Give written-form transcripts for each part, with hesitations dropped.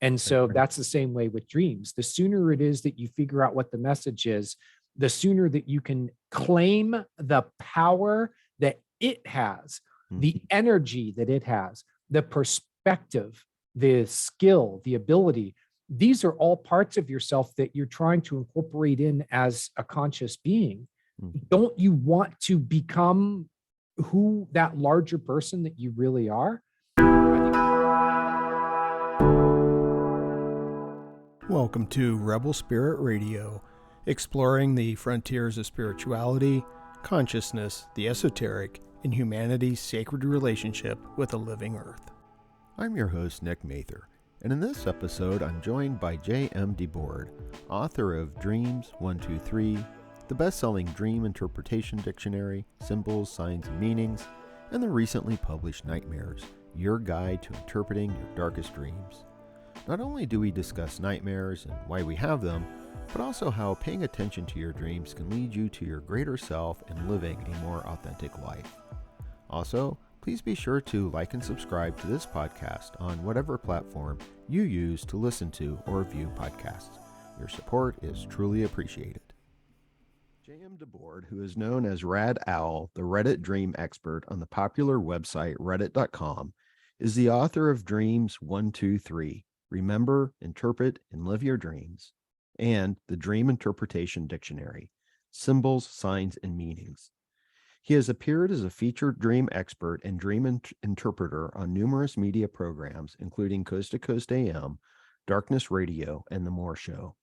And so that's the same way with dreams. The sooner it is that you figure out what the message is, the sooner that you can claim the power that it has, the energy that it has, the perspective, the skill, the ability. These are all parts of yourself that you're trying to incorporate in as a conscious being. Don't you want to become who that larger person that you really are? Welcome to Rebel Spirit Radio, exploring the frontiers of spirituality, consciousness, the esoteric, and humanity's sacred relationship with the living earth. I'm your host, Nick Mather, and in this episode, I'm joined by J.M DeBord, author of Dreams 123, the best-selling Dream Interpretation Dictionary, Symbols, Signs, and Meanings, and the recently published Nightmares, Your Guide to Interpreting Your Darkest Dreams. Not only do we discuss nightmares and why we have them, but also how paying attention to your dreams can lead you to your greater self and living a more authentic life. Also, please be sure to like and subscribe to this podcast on whatever platform you use to listen to or view podcasts. Your support is truly appreciated. J.M DeBord, who is known as Rad Owl, the Reddit dream expert on the popular website reddit.com, is the author of Dreams 123, Remember, Interpret, and Live Your Dreams, and the Dream Interpretation Dictionary, Symbols, Signs, and Meanings. He has appeared as a featured dream expert and dream interpreter on numerous media programs, including Coast to Coast AM, Darkness Radio, and The More Show.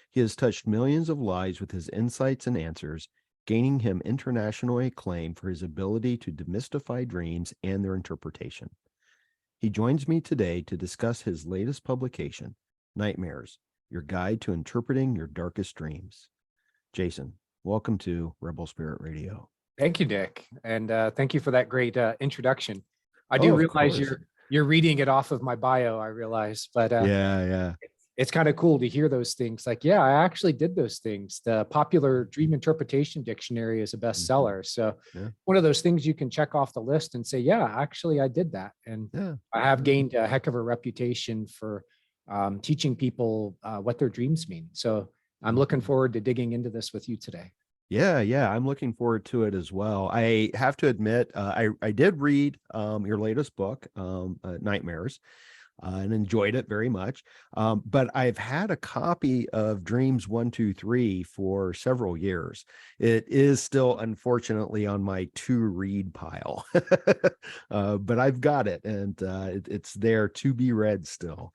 He has touched millions of lives with his insights and answers, gaining him international acclaim for his ability to demystify dreams and their interpretation. He joins me today to discuss his latest publication, Nightmares, Your Guide to Interpreting Your Darkest Dreams. Jason, welcome to Rebel Spirit Radio. Thank you, Nick. And thank you for that great introduction. I do realize you're reading it off of my bio, I realize, but yeah. It's kind of cool to hear those things. Like, yeah, I actually did those things. The popular Dream Interpretation Dictionary is a bestseller. So one of those things you can check off the list and say, yeah, actually I did that. And I have gained a heck of a reputation for teaching people what their dreams mean. So I'm looking forward to digging into this with you today. Yeah, I'm looking forward to it as well. I have to admit, I did read your latest book, Nightmares, and enjoyed it very much. But I've had a copy of Dreams 123 for several years. It is still, unfortunately, on my to-read pile, but I've got it, and it's there to be read still.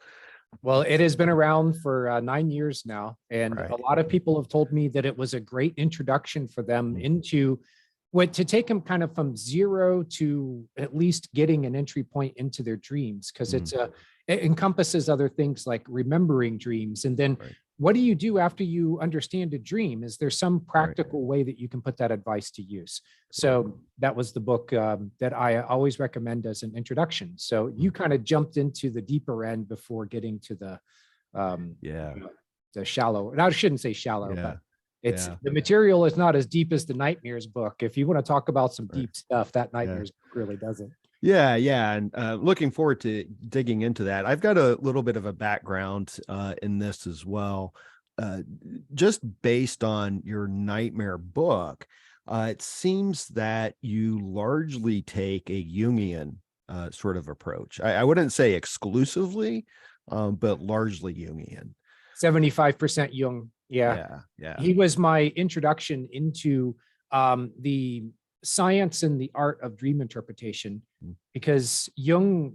Well, it has been around for 9 years now, and a lot of people have told me that it was a great introduction for them into to take them kind of from zero to at least getting an entry point into their dreams, because it encompasses other things like remembering dreams. And then what do you do after you understand a dream? Is there some practical way that you can put that advice to use? So that was the book that I always recommend as an introduction. So you kind of jumped into the deeper end before getting to the shallow. And I shouldn't say shallow, but the material is not as deep as the Nightmares book. If you want to talk about some deep stuff, that Nightmares book really doesn't. Yeah. And looking forward to digging into that. I've got a little bit of a background in this as well. Just based on your Nightmare book, it seems that you largely take a Jungian sort of approach. I wouldn't say exclusively, but largely Jungian. 75% Jung. Yeah. He was my introduction into the science and the art of dream interpretation, because Jung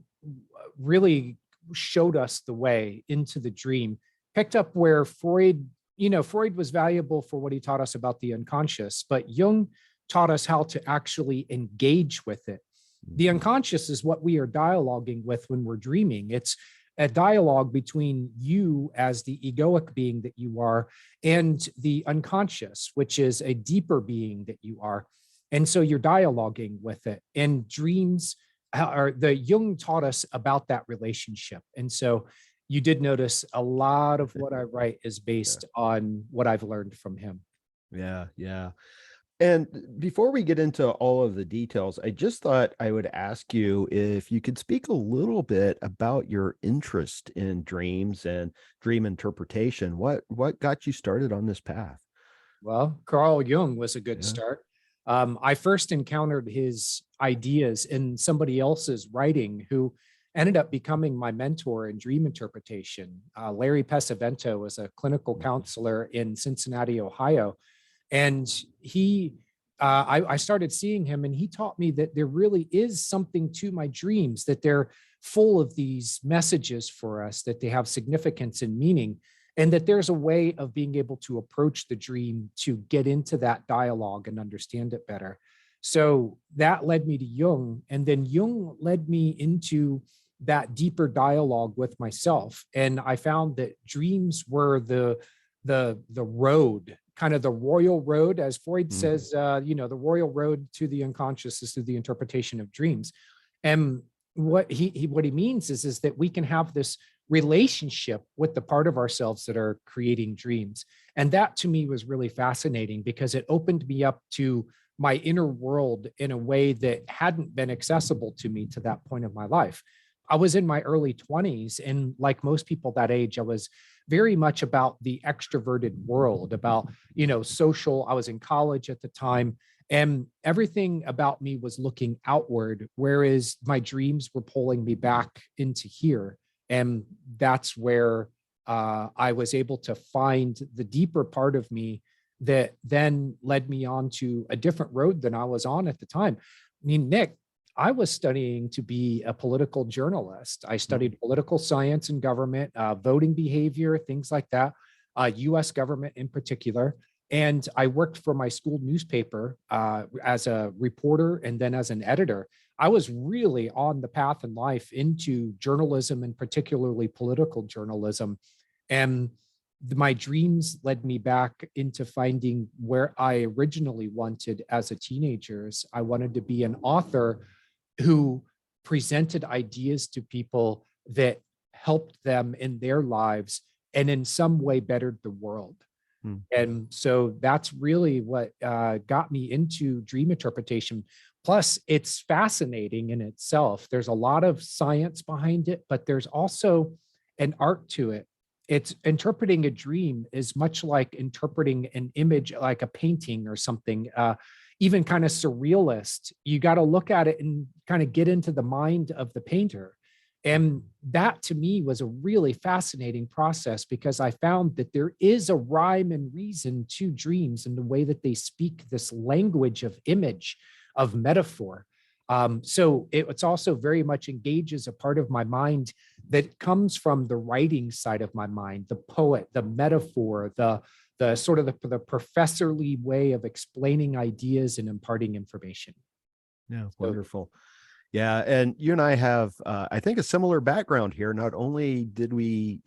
really showed us the way into the dream, picked up where Freud was valuable for what he taught us about the unconscious, but Jung taught us how to actually engage with it. The unconscious is what we are dialoguing with when we're dreaming. It's a dialogue between you as the egoic being that you are and the unconscious, which is a deeper being that you are. And so you're dialoguing with it. And dreams, the Jung taught us about that relationship. And so you did notice a lot of what I write is based on what I've learned from him. Yeah. And before we get into all of the details, I just thought I would ask you if you could speak a little bit about your interest in dreams and dream interpretation. What got you started on this path? Well, Carl Jung was a good Yeah. start. I first encountered his ideas in somebody else's writing who ended up becoming my mentor in dream interpretation. Larry Pesavento was a clinical counselor in Cincinnati, Ohio. And I started seeing him, and he taught me that there really is something to my dreams, that they're full of these messages for us, that they have significance and meaning, and that there's a way of being able to approach the dream to get into that dialogue and understand it better. So that led me to Jung, and then Jung led me into that deeper dialogue with myself. And I found that dreams were the road, kind of the royal road, as Freud says, the royal road to the unconscious is through the interpretation of dreams. And what he means is that we can have this relationship with the part of ourselves that are creating dreams. And that to me was really fascinating because it opened me up to my inner world in a way that hadn't been accessible to me to that point of my life. I was in my early 20s, and like most people that age, I was very much about the extroverted world, about, social. I was in college at the time, and everything about me was looking outward, whereas my dreams were pulling me back into here. And that's where I was able to find the deeper part of me that then led me on to a different road than I was on at the time. I mean, Nick, I was studying to be a political journalist. I studied political science and government, voting behavior, things like that, US government in particular. And I worked for my school newspaper as a reporter and then as an editor. I was really on the path in life into journalism and particularly political journalism. And my dreams led me back into finding where I originally wanted as a teenager. I wanted to be an author who presented ideas to people that helped them in their lives and in some way bettered the world. And so that's really what got me into dream interpretation. Plus, it's fascinating in itself. There's a lot of science behind it, but there's also an art to it. It's interpreting a dream is much like interpreting an image, like a painting or something, even kind of surrealist. You got to look at it and kind of get into the mind of the painter. And that to me was a really fascinating process because I found that there is a rhyme and reason to dreams and the way that they speak this language of image, of metaphor. So it's also very much engages a part of my mind that comes from the writing side of my mind, the poet, the metaphor, the sort of the professorly way of explaining ideas and imparting information. Yeah, wonderful. Yeah, and you and I have, I think, a similar background here. Not only did we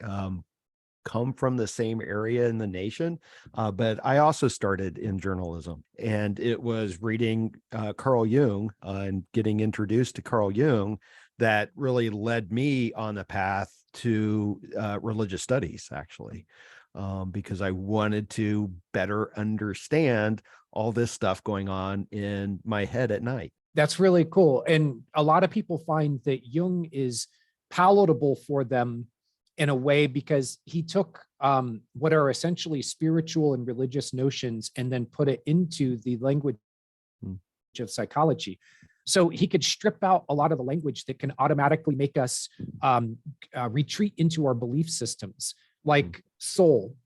come from the same area in the nation, but I also started in journalism, and it was reading Carl Jung and getting introduced to Carl Jung that really led me on the path to religious studies, actually, because I wanted to better understand all this stuff going on in my head at night. That's really cool. And a lot of people find that Jung is palatable for them in a way because he took what are essentially spiritual and religious notions and then put it into the language of psychology. So he could strip out a lot of the language that can automatically make us retreat into our belief systems, like soul.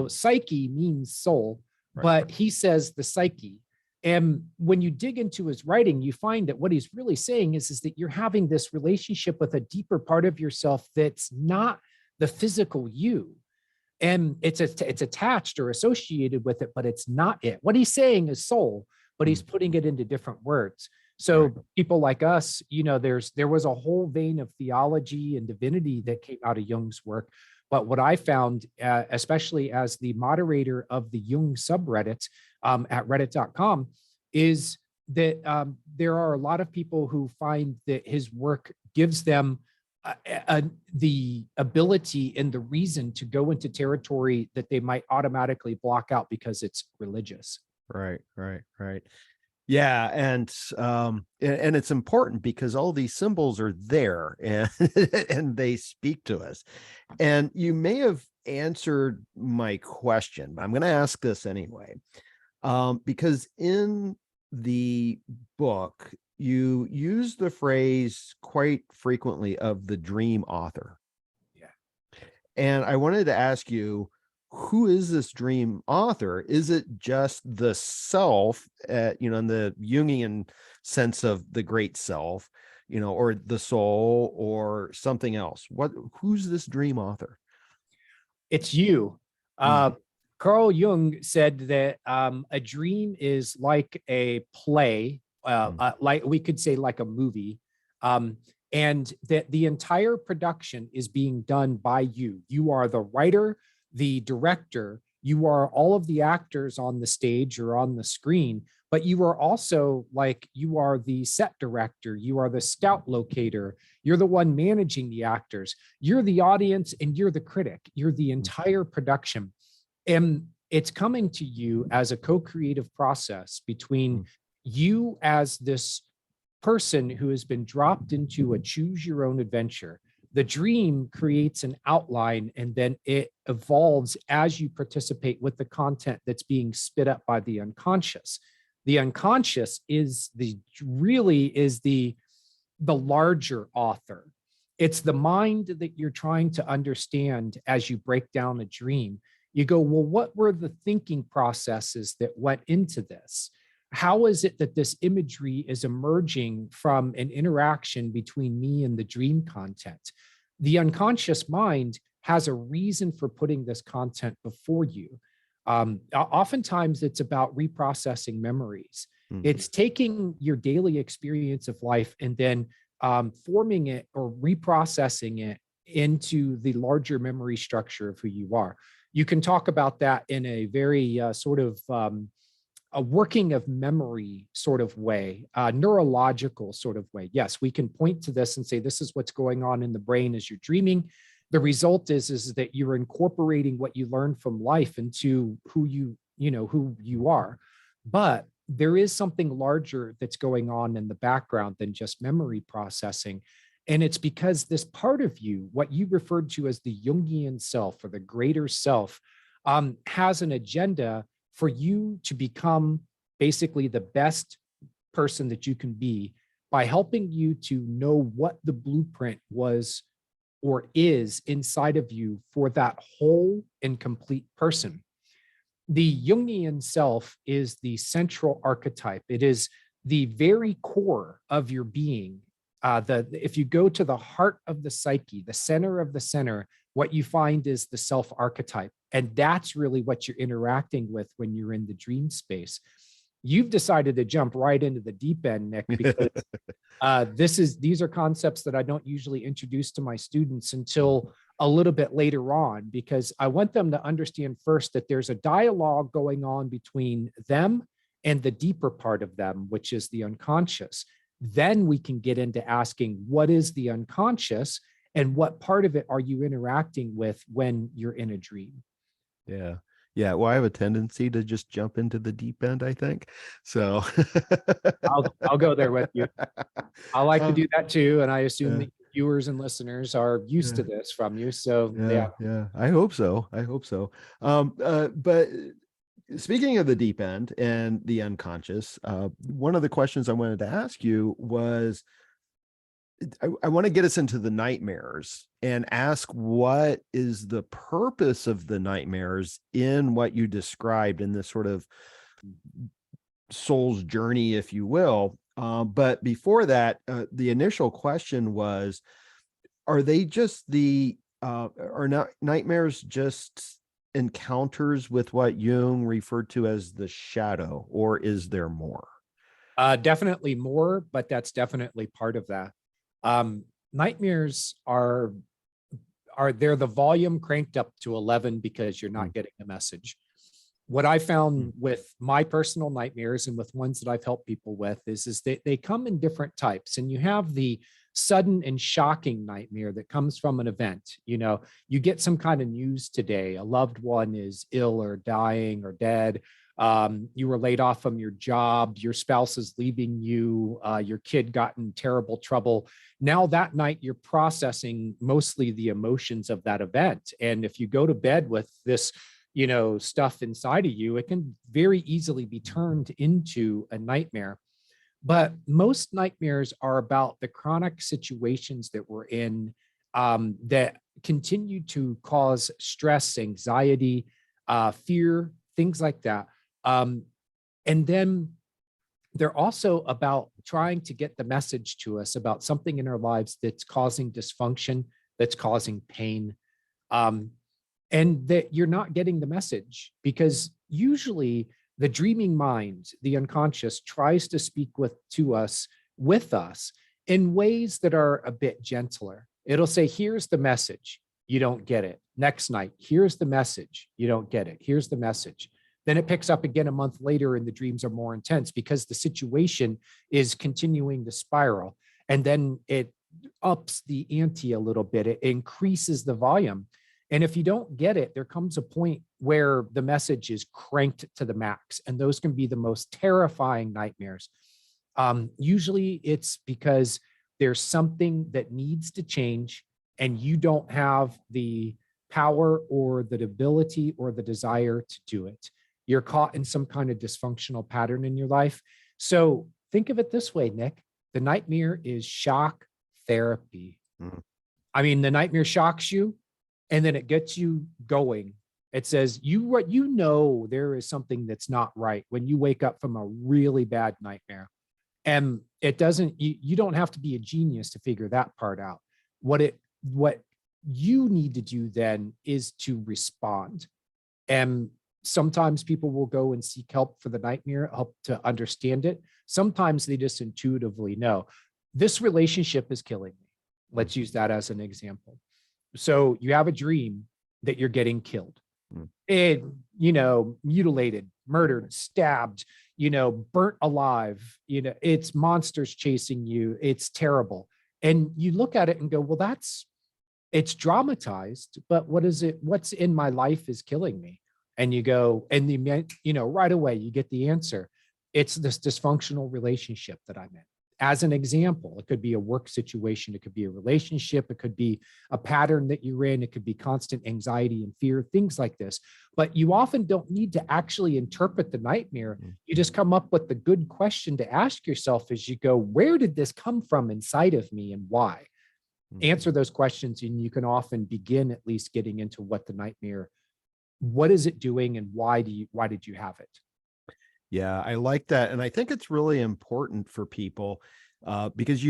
Psyche means soul, but he says the psyche. And when you dig into his writing, you find that what he's really saying is that you're having this relationship with a deeper part of yourself that's not the physical you. And it's attached or associated with it, but it's not it. What he's saying is soul, but he's putting it into different words. So people like us, there was a whole vein of theology and divinity that came out of Jung's work. But what I found, especially as the moderator of the Jung subreddit at reddit.com, is that there are a lot of people who find that his work gives them the ability and the reason to go into territory that they might automatically block out because it's religious. Right, right, right. Yeah, and it's important because all these symbols are there and and they speak to us. And you may have answered my question, but I'm going to ask this anyway. Because in the book, you use the phrase quite frequently of the dream author. Yeah. And I wanted to ask you, who is this dream author? Is it just the self, in the Jungian sense of the great self, or the soul or something else? Who's this dream author? It's you. Mm, Carl Jung said that a dream is like a play, mm, like we could say like a movie, um, and that the entire production is being done by you. You are the writer, the director, you are all of the actors on the stage or on the screen, but you are also like you are the set director, you are the scout locator, you're the one managing the actors, you're the audience, and you're the critic. You're the mm, entire production. And it's coming to you as a co-creative process between mm, you as this person who has been dropped into a choose your own adventure. The dream creates an outline and then it evolves as you participate with the content that's being spit up by the unconscious. The unconscious is the larger author. It's the mind that you're trying to understand as you break down a dream. You go, well, what were the thinking processes that went into this? How is it that this imagery is emerging from an interaction between me and the dream content? The unconscious mind has a reason for putting this content before you. Oftentimes, it's about reprocessing memories. mm. It's taking your daily experience of life and then forming it or reprocessing it into the larger memory structure of who you are. You can talk about that in a very sort of a working of memory sort of way, neurological sort of way. Yes, we can point to this and say, this is what's going on in the brain as you're dreaming. The result is that you're incorporating what you learned from life into who who you are. But there is something larger that's going on in the background than just memory processing. And it's because this part of you, what you referred to as the Jungian self or the greater self, has an agenda for you to become basically the best person that you can be by helping you to know what the blueprint was or is inside of you for that whole and complete person. The Jungian self is the central archetype. It is the very core of your being. If you go to the heart of the psyche, the center of the center, what you find is the self archetype. And that's really what you're interacting with when you're in the dream space. You've decided to jump right into the deep end, Nick, because these are concepts that I don't usually introduce to my students until a little bit later on, because I want them to understand first that there's a dialogue going on between them and the deeper part of them, which is the unconscious. Then we can get into asking, what is the unconscious and what part of it are you interacting with when you're in a dream? Yeah. Yeah. Well, I have a tendency to just jump into the deep end, I think. So I'll go there with you. I like to Uh, do that too, and I assume yeah, that viewers and listeners are used yeah, to this from you. So yeah, yeah. yeah. I hope so. I hope so. But speaking of the deep end and the unconscious, one of the questions I wanted to ask you was I want to get us into the nightmares and ask what is the purpose of the nightmares in what you described in this sort of soul's journey, if you will. But before that, the initial question was, are they just are not nightmares just encounters with what Jung referred to as the shadow, or is there more? Definitely more, but that's definitely part of that. Nightmares are they're the volume cranked up to 11 because you're not Mm, getting the message. What I mm, found with my personal nightmares and with ones that I've helped people with is they come in different types. And you have the sudden and shocking nightmare that comes from an event. You get some kind of news today, a loved one is ill or dying or dead, You were laid off from your job, your spouse is leaving you, your kid got in terrible trouble. Now that night you're processing mostly the emotions of that event. And if you go to bed with this, stuff inside of you, it can very easily be turned into a nightmare. But most nightmares are about the chronic situations that we're in, that continue to cause stress, anxiety, fear, things like that. And then they're also about trying to get the message to us about something in our lives that's causing dysfunction, that's causing pain. And that you're not getting the message, because usually the dreaming mind, the unconscious, tries to speak to us with us in ways that are a bit gentler. It'll say, here's the message, you don't get it. Next night, here's the message, you don't get it. Here's the message. Then it picks up again a month later and the dreams are more intense because the situation is continuing to spiral. And then it ups the ante a little bit. It increases the volume. And if you don't get it, there comes a point where the message is cranked to the max. And those can be the most terrifying nightmares. Usually it's because there's something that needs to change and you don't have the power or the ability or the desire to do it. You're caught in some kind of dysfunctional pattern in your life. So think of it this way, Nick. The nightmare is shock therapy. I mean, the nightmare shocks you and then it gets you going. It says, there is something that's not right when you wake up from a really bad nightmare. And it doesn't, you don't have to be a genius to figure that part out. What you need to do then is to respond. And sometimes people will go and seek help for the nightmare, help to understand it. Sometimes they just intuitively know this relationship is killing me. Let's use that as an example. So you have a dream that you're getting killed, mutilated, murdered, stabbed, burnt alive, it's monsters chasing you. It's terrible. And you look at it and go, well, it's dramatized, but what is it? What's in my life is killing me. And you go, and right away you get the answer. It's this dysfunctional relationship that I'm in. As an example, it could be a work situation. It could be a relationship. It could be a pattern that you're in. It could be constant anxiety and fear, things like this. But you often don't need to actually interpret the nightmare. You just come up with the good question to ask yourself as you go, where did this come from inside of me and why? Answer those questions and you can often begin at least getting into what the nightmare, what is it doing and why did you have it? Yeah, I like that. And I think it's really important for people because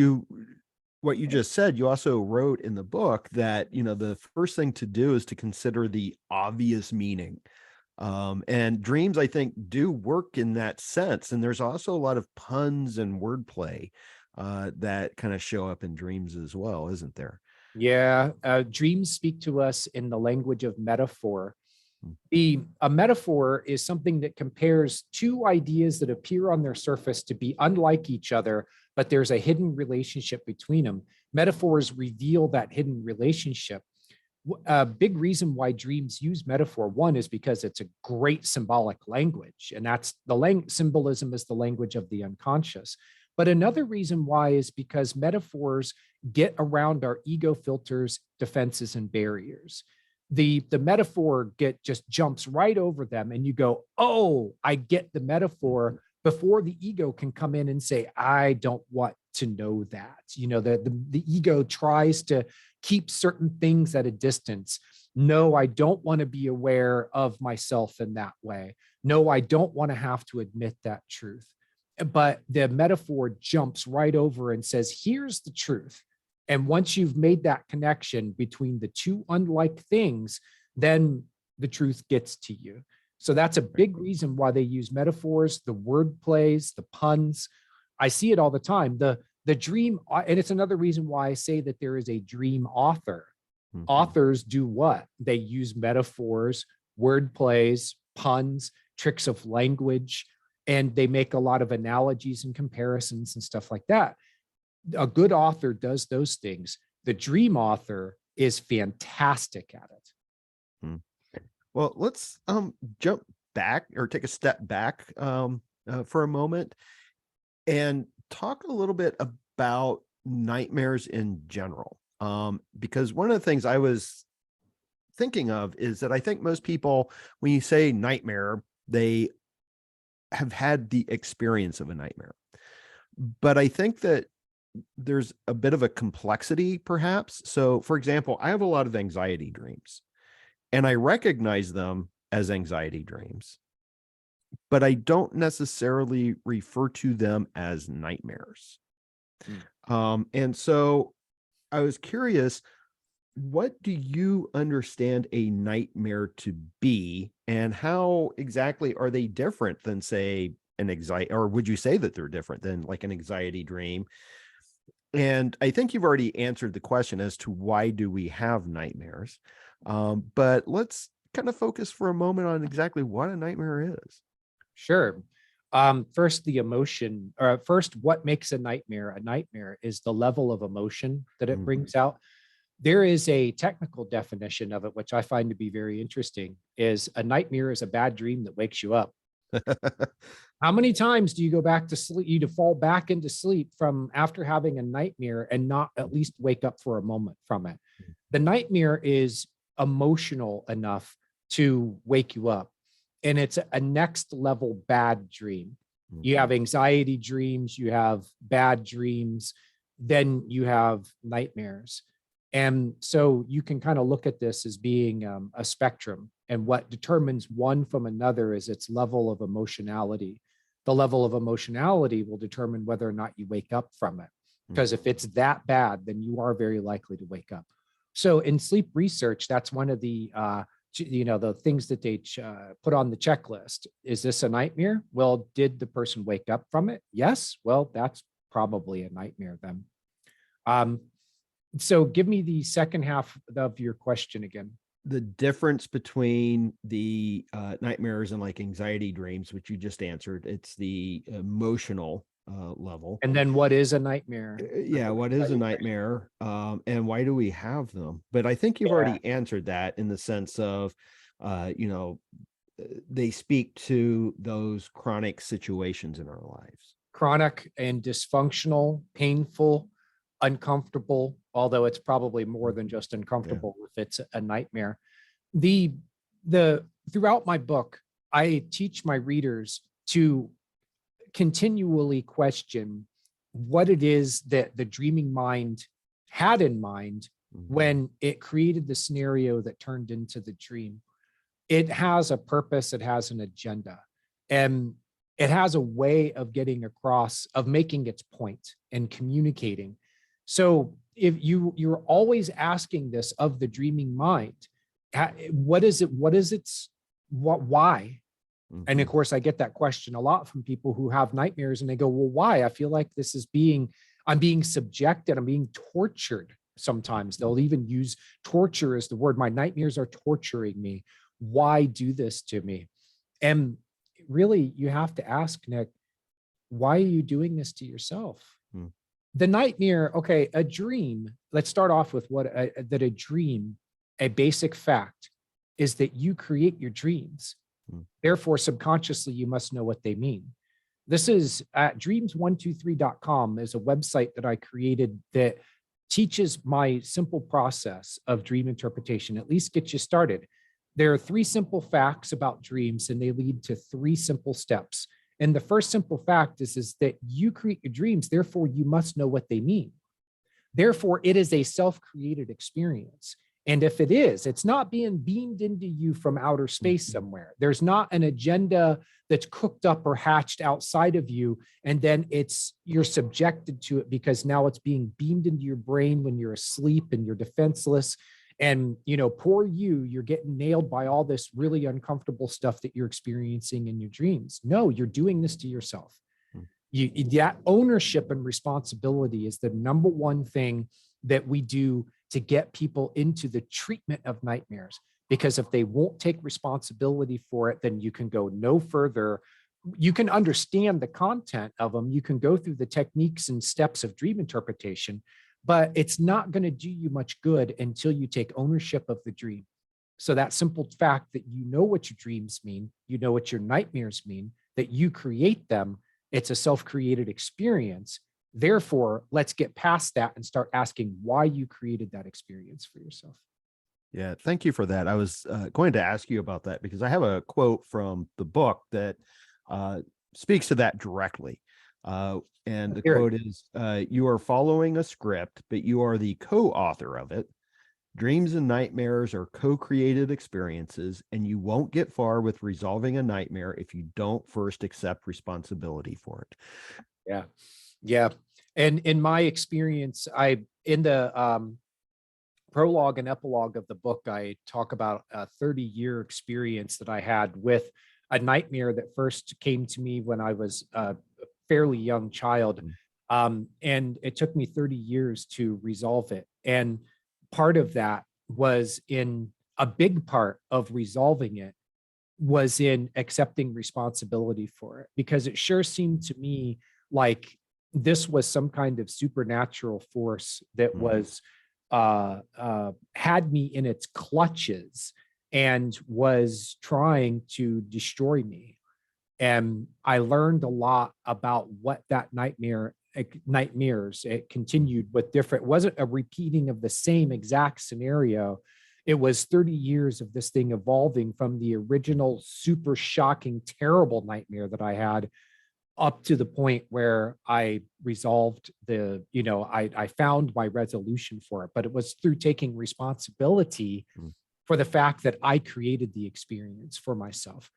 what you just said, you also wrote in the book that, the first thing to do is to consider the obvious meaning. And dreams, I think, do work in that sense. And there's also a lot of puns and wordplay that kind of show up in dreams as well, isn't there? Yeah, dreams speak to us in the language of metaphor. A metaphor is something that compares two ideas that appear on their surface to be unlike each other, but there's a hidden relationship between them. Metaphors reveal that hidden relationship. A big reason why dreams use metaphor, one, is because it's a great symbolic language, and that's symbolism is the language of the unconscious. But another reason why is because metaphors get around our ego filters, defenses, and barriers. The metaphor just jumps right over them and you go, oh, I get the metaphor, before the ego can come in and say, I don't want to know that. The ego tries to keep certain things at a distance. No, I don't want to be aware of myself in that way. No, I don't want to have to admit that truth. But the metaphor jumps right over and says, here's the truth. And once you've made that connection between the two unlike things, then the truth gets to you. So that's a big reason why they use metaphors, the word plays, the puns. I see it all the time. The dream, and it's another reason why I say that there is a dream author. Authors do what? They use metaphors, word plays, puns, tricks of language, and they make a lot of analogies and comparisons and stuff like that. A good author does those things. The dream author is fantastic at it. Well, let's jump back or take a step back for a moment and talk a little bit about nightmares in general. Because one of the things I was thinking of is that I think most people, when you say nightmare, they have had the experience of a nightmare. But I think that there's a bit of a complexity, perhaps. So, for example, I have a lot of anxiety dreams, and I recognize them as anxiety dreams, but I don't necessarily refer to them as nightmares. And so I was curious, what do you understand a nightmare to be, and how exactly are they different than, say, an anxiety, or would you say that they're different than like an anxiety dream? And I think you've already answered the question as to why do we have nightmares. But let's kind of focus for a moment on exactly what a nightmare is. Sure. First, the emotion, or first, what makes a nightmare? A nightmare is the level of emotion that it brings out. There is a technical definition of it, which I find to be very interesting, is a nightmare is a bad dream that wakes you up. How many times do you go back to sleep, you to fall back into sleep from after having a nightmare and not at least wake up for a moment from it? The nightmare is emotional enough to wake you up. And it's a next level bad dream. You have anxiety dreams, you have bad dreams, then you have nightmares. And so you can kind of look at this as being a spectrum. And what determines one from another is its level of emotionality. The level of emotionality will determine whether or not you wake up from it. Because if it's that bad, then you are very likely to wake up. So in sleep research, that's one of the the things that they put on the checklist. Is this a nightmare? Well, did the person wake up from it? Yes. Well, that's probably a nightmare then. So give me the second half of your question again. The difference between the nightmares and like anxiety dreams, which you just answered, it's the emotional level. And then what is a nightmare? Yeah, what is a nightmare? And why do we have them? But I think you've already answered that in the sense of, they speak to those chronic situations in our lives. Chronic and dysfunctional, painful, uncomfortable, although it's probably more than just uncomfortable if it's a nightmare. The throughout my book, I teach my readers to continually question what it is that the dreaming mind had in mind when it created the scenario that turned into the dream. It has a purpose, it has an agenda, and it has a way of getting across, of making its point and communicating. So if you're always asking this of the dreaming mind, what is it? What is its why? And of course, I get that question a lot from people who have nightmares, and they go, well, why? I feel like this is I'm being subjected, I'm being tortured. Sometimes they'll even use torture as the word. My nightmares are torturing me. Why do this to me? And really, you have to ask, Nick, why are you doing this to yourself? The nightmare, okay, a dream, let's start off with that a dream, a basic fact is that you create your dreams. Therefore, subconsciously, you must know what they mean. This is at dreams123.com is a website that I created that teaches my simple process of dream interpretation, at least get you started. There are 3 simple facts about dreams, and they lead to 3 simple steps. And the first simple fact is that you create your dreams, therefore you must know what they mean. Therefore, it is a self-created experience. And if it is, it's not being beamed into you from outer space somewhere. There's not an agenda that's cooked up or hatched outside of you, and then you're subjected to it because now it's being beamed into your brain when you're asleep and you're defenseless. And, poor you're getting nailed by all this really uncomfortable stuff that you're experiencing in your dreams. No, you're doing this to yourself. That ownership and responsibility is the number one thing that we do to get people into the treatment of nightmares. Because if they won't take responsibility for it, then you can go no further. You can understand the content of them. You can go through the techniques and steps of dream interpretation, but it's not going to do you much good until you take ownership of the dream. So that simple fact that you know what your dreams mean, you know what your nightmares mean, that you create them, it's a self-created experience. Therefore, let's get past that and start asking why you created that experience for yourself. Yeah, thank you for that. I was going to ask you about that because I have a quote from the book that speaks to that directly. And the quote is, you are following a script, but you are the co-author of it. Dreams and nightmares are co-created experiences, and you won't get far with resolving a nightmare if you don't first accept responsibility for it. Yeah. Yeah. And in my experience, in the prologue and epilogue of the book, I talk about a 30-year experience that I had with a nightmare that first came to me when I was a fairly young child. And it took me 30 years to resolve it. And part of that was a big part of resolving it was in accepting responsibility for it, because it sure seemed to me like this was some kind of supernatural force that was had me in its clutches and was trying to destroy me. And I learned a lot about what that nightmares, it continued with different, wasn't a repeating of the same exact scenario. It was 30 years of this thing evolving from the original super shocking, terrible nightmare that I had up to the point where I resolved I found my resolution for it, but it was through taking responsibility for the fact that I created the experience for myself.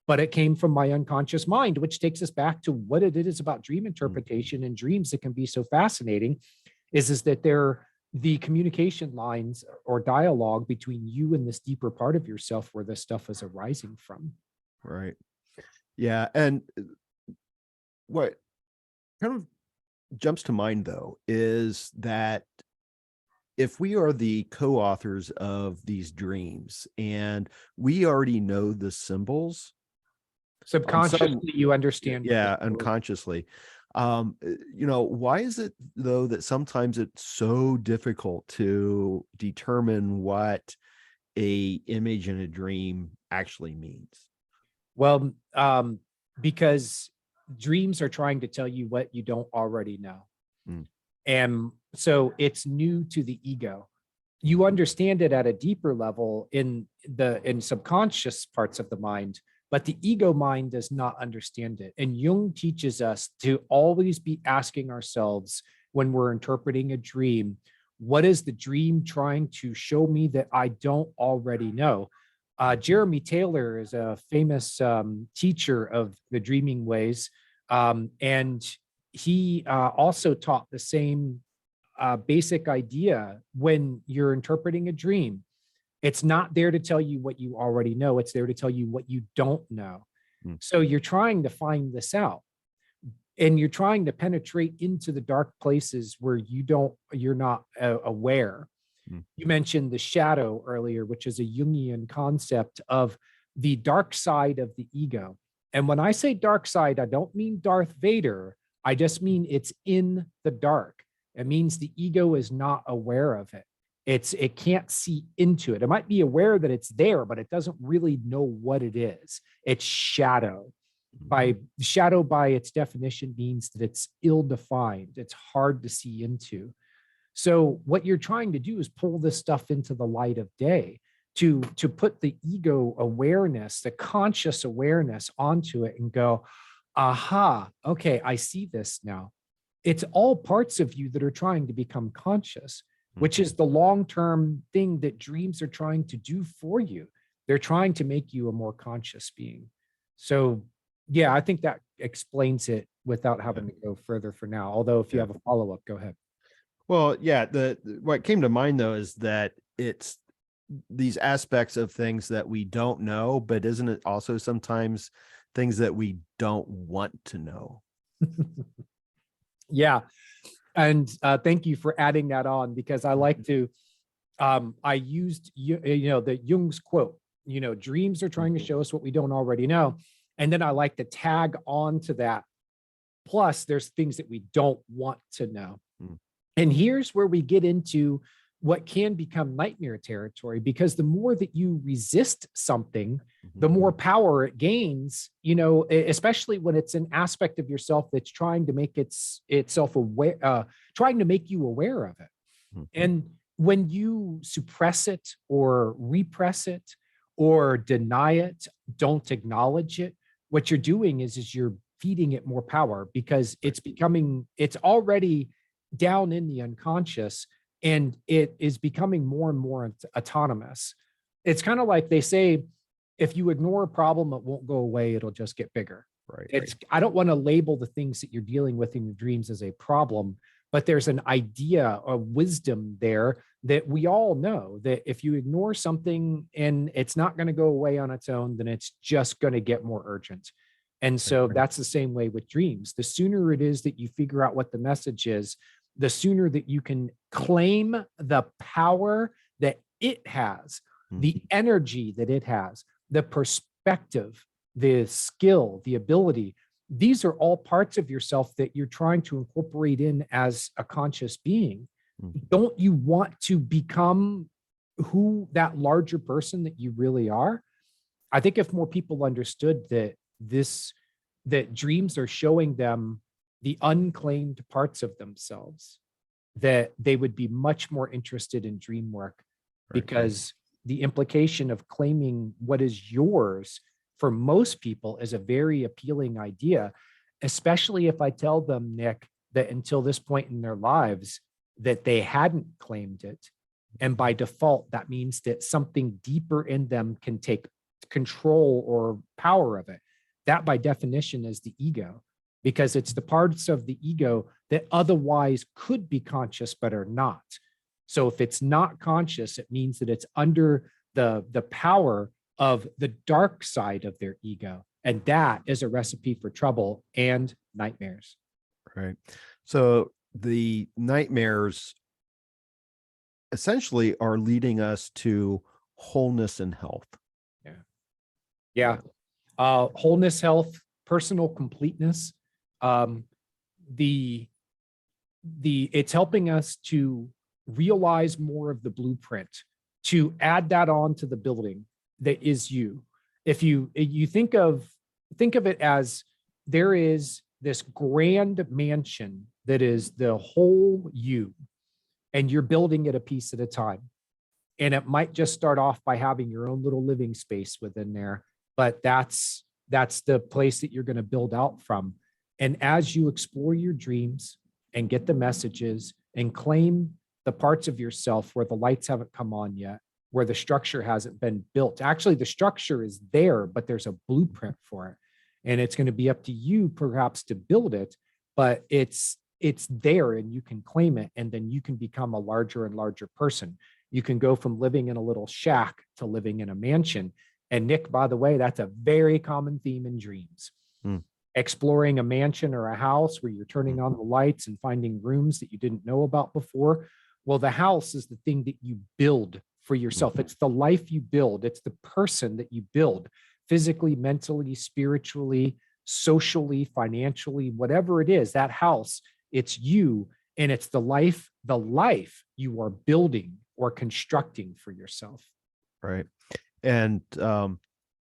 But it came from my unconscious mind, which takes us back to what it is about dream interpretation and dreams that can be so fascinating is that they're the communication lines or dialogue between you and this deeper part of yourself where this stuff is arising from. Right. Yeah. And what kind of jumps to mind, though, is that if we are the co-authors of these dreams and we already know the symbols, subconsciously you understand. Yeah, unconsciously. Why is it, though, that sometimes it's so difficult to determine what a image in a dream actually means? Well, because dreams are trying to tell you what you don't already know. And so it's new to the ego. You understand it at a deeper level in subconscious parts of the mind, but the ego mind does not understand it. And Jung teaches us to always be asking ourselves when we're interpreting a dream, what is the dream trying to show me that I don't already know? Jeremy Taylor is a famous teacher of the dreaming ways. And he also taught the same basic idea when you're interpreting a dream. It's not there to tell you what you already know. It's there to tell you what you don't know. So you're trying to find this out. And you're trying to penetrate into the dark places where you're not aware. You mentioned the shadow earlier, which is a Jungian concept of the dark side of the ego. And when I say dark side, I don't mean Darth Vader. I just mean it's in the dark. It means the ego is not aware of it. It can't see into it. It might be aware that it's there, but it doesn't really know what it is. It's shadow. By its definition means that it's ill-defined. It's hard to see into. So what you're trying to do is pull this stuff into the light of day to put the ego awareness, the conscious awareness onto it and go, aha, okay, I see this now. It's all parts of you that are trying to become conscious, which is the long-term thing that dreams are trying to do for you. They're trying to make you a more conscious being. So yeah, I think that explains it without having to go further for now. Although if you have a follow-up, go ahead. Well, yeah, what came to mind, though, is that it's these aspects of things that we don't know, but isn't it also sometimes things that we don't want to know? Yeah. And thank you for adding that on, because I like to, I used, the Jung's quote, dreams are trying to show us what we don't already know. And then I like to tag on to that. Plus there's things that we don't want to know. And here's where we get into what can become nightmare territory, because the more that you resist something, the more power it gains, especially when it's an aspect of yourself that's trying to make itself aware, trying to make you aware of it. And when you suppress it or repress it or deny it, don't acknowledge it, what you're doing is you're feeding it more power, because it's already down in the unconscious, and it is becoming more and more autonomous. It's kind of like they say, if you ignore a problem, it won't go away, it'll just get bigger. Right. I don't want to label the things that you're dealing with in your dreams as a problem, but there's an idea of wisdom there that we all know, that if you ignore something and it's not going to go away on its own, then it's just going to get more urgent. And so that's the same way with dreams. The sooner it is that you figure out what the message is, the sooner that you can claim the power that it has, the energy that it has, the perspective, the skill, the ability. These are all parts of yourself that you're trying to incorporate in as a conscious being. Don't you want to become who that larger person that you really are? I think if more people understood that dreams are showing them the unclaimed parts of themselves, that they would be much more interested in dream work, because the implication of claiming what is yours for most people is a very appealing idea, especially if I tell them, Nick, that until this point in their lives that they hadn't claimed it. And by default, that means that something deeper in them can take control or power of it. That by definition is the ego, because it's the parts of the ego that otherwise could be conscious but are not. So if it's not conscious, it means that it's under the power of the dark side of their ego. And that is a recipe for trouble and nightmares. Right. So the nightmares essentially are leading us to wholeness and health. Yeah. Wholeness, health, personal completeness. It's helping us to realize more of the blueprint, to add that on to the building that is you. If you think of it as there is this grand mansion that is the whole you, and you're building it a piece at a time. And it might just start off by having your own little living space within there, but that's the place that you're going to build out from. And as you explore your dreams and get the messages and claim the parts of yourself where the lights haven't come on yet, where the structure hasn't been built. Actually, the structure is there, but there's a blueprint for it. And it's going to be up to you perhaps to build it, but it's there and you can claim it. And then you can become a larger and larger person. You can go from living in a little shack to living in a mansion. And Nick, by the way, that's a very common theme in dreams. Exploring a mansion or a house where you're turning on the lights and finding rooms that you didn't know about before. Well, the house is the thing that you build for yourself. It's the life you build. It's the person that you build physically, mentally, spiritually, socially, financially, whatever it is, that house, it's you, and it's the life you are building or constructing for yourself. Right. And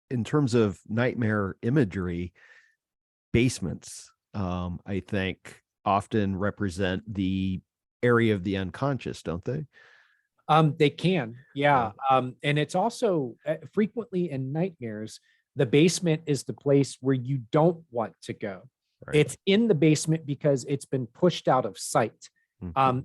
in terms of nightmare imagery, basements, I think, often represent the area of the unconscious, don't they? They can, yeah. And it's also frequently in nightmares, the basement is the place where you don't want to go. Right. It's in the basement because it's been pushed out of sight.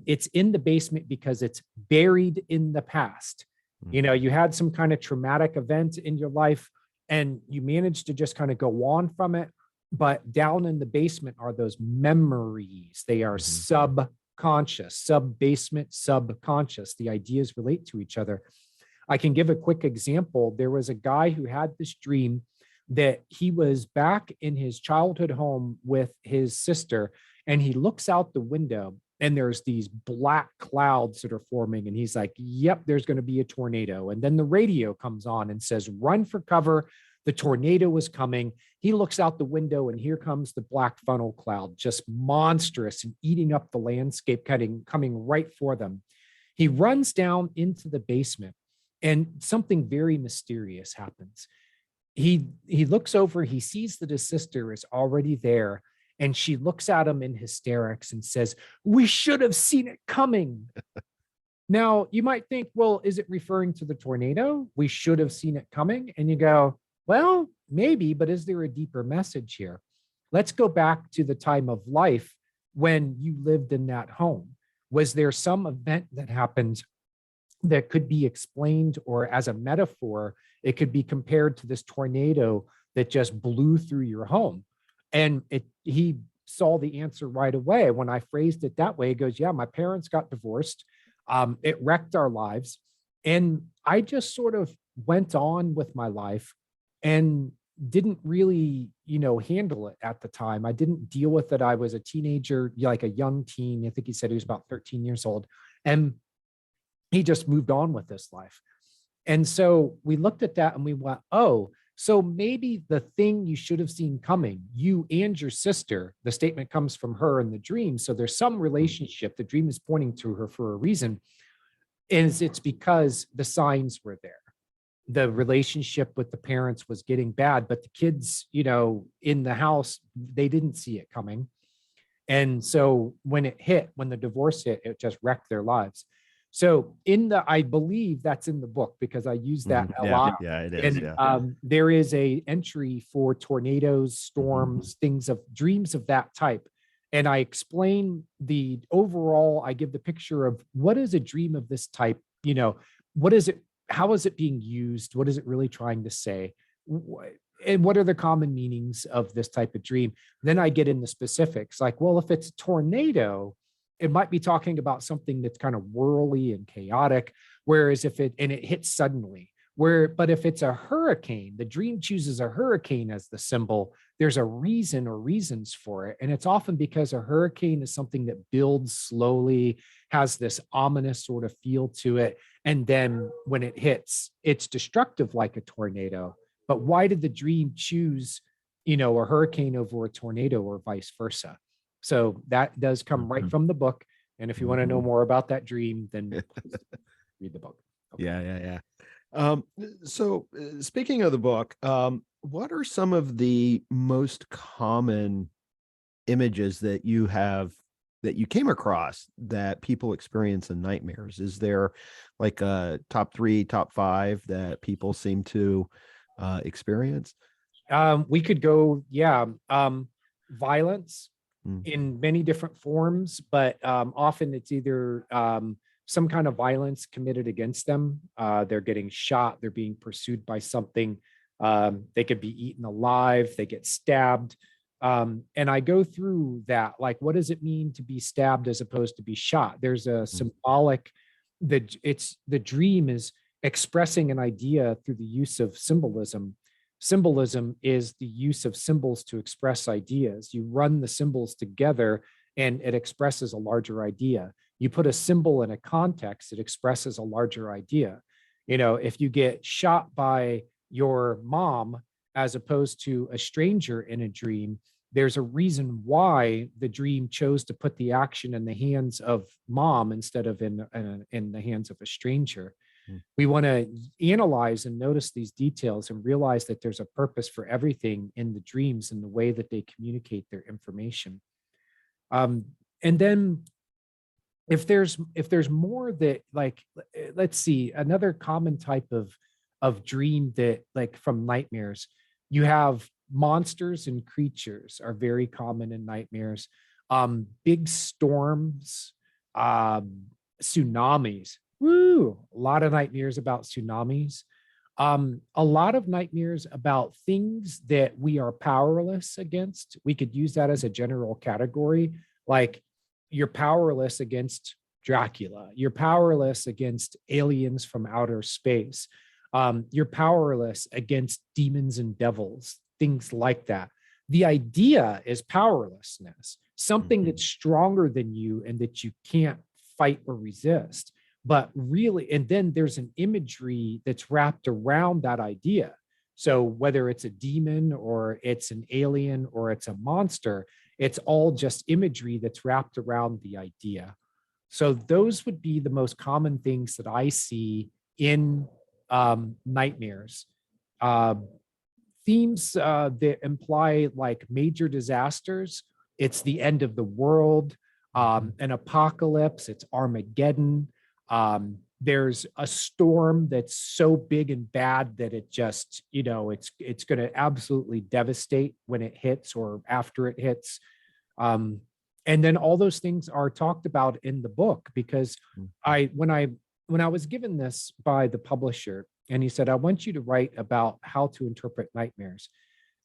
It's in the basement because it's buried in the past. You know, you had some kind of traumatic event in your life and you managed to just kind of go on from it. But down in the basement are those memories. They are subconscious, sub-basement, subconscious. The ideas relate to each other. I can give a quick example. There was a guy who had this dream that he was back in his childhood home with his sister, and he looks out the window and there's these black clouds that are forming. And he's like, yep, there's going to be a tornado. And then the radio comes on and says, run for cover. The tornado is coming. He looks out the window and here comes the black funnel cloud, just monstrous and eating up the landscape, coming right for them. He runs down into the basement and something very mysterious happens. He looks over, he sees that his sister is already there, and she looks at him in hysterics and says, "We should have seen it coming." Now, you might think, well, is it referring to the tornado? We should have seen it coming. And you go, well, maybe, but is there a deeper message here? Let's go back to the time of life when you lived in that home. Was there some event that happened that could be explained, or as a metaphor, it could be compared to this tornado that just blew through your home? And he saw the answer right away. When I phrased it that way, he goes, yeah, my parents got divorced. It wrecked our lives. And I just sort of went on with my life and didn't really, handle it at the time. I didn't deal with it. I was a teenager, like a young teen. I think he said he was about 13 years old. And he just moved on with this life. And so we looked at that and we went, oh, so maybe the thing you should have seen coming, you and your sister, the statement comes from her in the dream. So there's some relationship. The dream is pointing to her for a reason. And it's because the signs were there. The relationship with the parents was getting bad, but the kids, in the house, they didn't see it coming. And so when the divorce hit, it just wrecked their lives. So I believe that's in the book because I use that a lot. Yeah, it is. And there is a entry for tornadoes, storms, dreams of that type. And I explain the overall, I give the picture of what is a dream of this type? What is it? How is it being used? What is it really trying to say? And what are the common meanings of this type of dream? Then I get into specifics like, well, if it's a tornado, it might be talking about something that's kind of whirly and chaotic. Whereas if it hits suddenly, but if it's a hurricane, the dream chooses a hurricane as the symbol. There's a reason or reasons for it. And it's often because a hurricane is something that builds slowly, has this ominous sort of feel to it. And then when it hits, it's destructive like a tornado. But why did the dream choose, a hurricane over a tornado or vice versa? So that does come right from the book. And if you want to know more about that dream, then please read the book. Okay. Yeah. So speaking of the book, what are some of the most common images that you came across that people experience in nightmares? Is there like a top 3, top 5 that people seem to experience? We could go, violence in many different forms, but often it's either some kind of violence committed against them. They're getting shot, they're being pursued by something. They could be eaten alive, they get stabbed. And I go through that, like, what does it mean to be stabbed as opposed to be shot? There's a symbolic, the dream is expressing an idea through the use of symbolism. Symbolism is the use of symbols to express ideas. You run the symbols together and it expresses a larger idea. You put a symbol in a context, it expresses a larger idea. If you get shot by your mom as opposed to a stranger in a dream, there's a reason why the dream chose to put the action in the hands of mom instead of in the hands of a stranger. We want to analyze and notice these details and realize that there's a purpose for everything in the dreams and the way that they communicate their information. And then if there's more that, like, let's see, another common type of dream that, like, from nightmares, you have monsters and creatures are very common in nightmares. Big storms, tsunamis. A lot of nightmares about tsunamis. A lot of nightmares about things that we are powerless against. We could use that as a general category. Like, you're powerless against Dracula. You're powerless against aliens from outer space. You're powerless against demons and devils, things like that. The idea is powerlessness, something that's stronger than you and that you can't fight or resist. But really, and then there's an imagery that's wrapped around that idea. So whether it's a demon or it's an alien or it's a monster, it's all just imagery that's wrapped around the idea. So those would be the most common things that I see in nightmares. Uh, Themes that imply like major disasters. It's the end of the world, an apocalypse. It's Armageddon. There's a storm that's so big and bad that it just, it's going to absolutely devastate when it hits or after it hits. And then all those things are talked about in the book, because when I was given this by the publisher, and he said, I want you to write about how to interpret nightmares.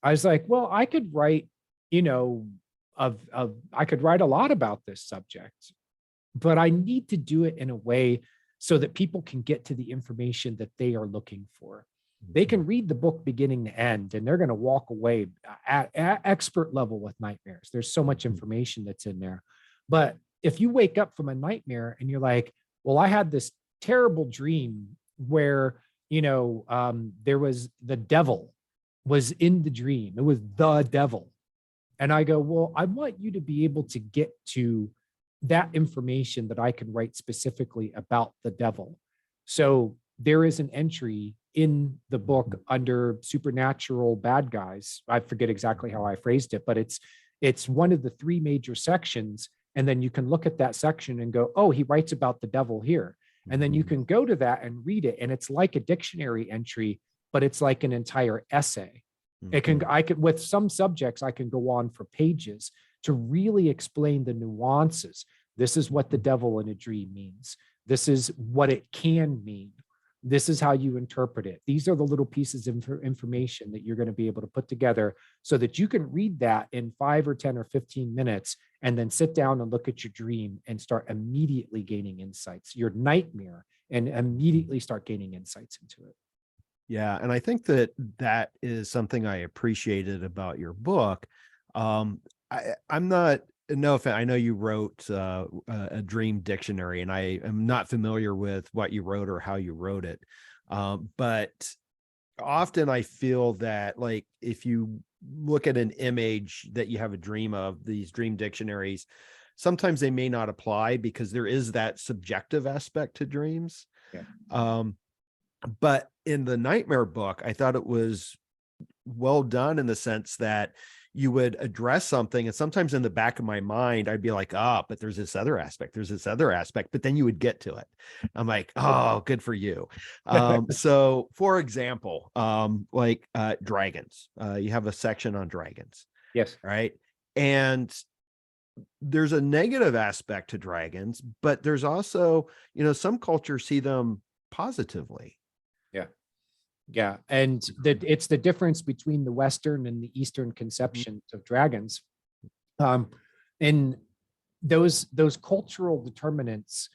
I was like, well, I could write, I could write a lot about this subject, but I need to do it in a way so that people can get to the information that they are looking for. They can read the book beginning to end, and they're going to walk away at expert level with nightmares. There's so much information that's in there. But if you wake up from a nightmare and you're like, well, I had this terrible dream where, there was the devil was in the dream. It was the devil. And I go, well, I want you to be able to get to that information that I can write specifically about the devil. So there is an entry in the book under supernatural bad guys. I forget exactly how I phrased it, but it's one of the three major sections. And then you can look at that section and go, oh, he writes about the devil here. And then you can go to that and read it. And it's like a dictionary entry, but it's like an entire essay. I can, with some subjects, I can go on for pages to really explain the nuances. This is what the devil in a dream means. This is what it can mean. This is how you interpret it. These are the little pieces of information that you're going to be able to put together so that you can read that in 5 or 10 or 15 minutes and then sit down and look at your dream and start immediately gaining insights, your nightmare, and immediately start gaining insights into it. Yeah. And I think that is something I appreciated about your book. I'm not, no offense, I know you wrote a dream dictionary, and I am not familiar with what you wrote or how you wrote it. But often I feel that, like, if you look at an image that you have a dream of, these dream dictionaries, sometimes they may not apply because there is that subjective aspect to dreams. Yeah. But in the nightmare book, I thought it was well done in the sense that you would address something, and sometimes in the back of my mind, I'd be like, but there's this other aspect, but then you would get to it. I'm like, oh, good for you. So for example, dragons, you have a section on dragons. Yes. Right. And there's a negative aspect to dragons, but there's also, some cultures see them positively. Yeah. And it's the difference between the Western and the Eastern conceptions of dragons. And those cultural determinators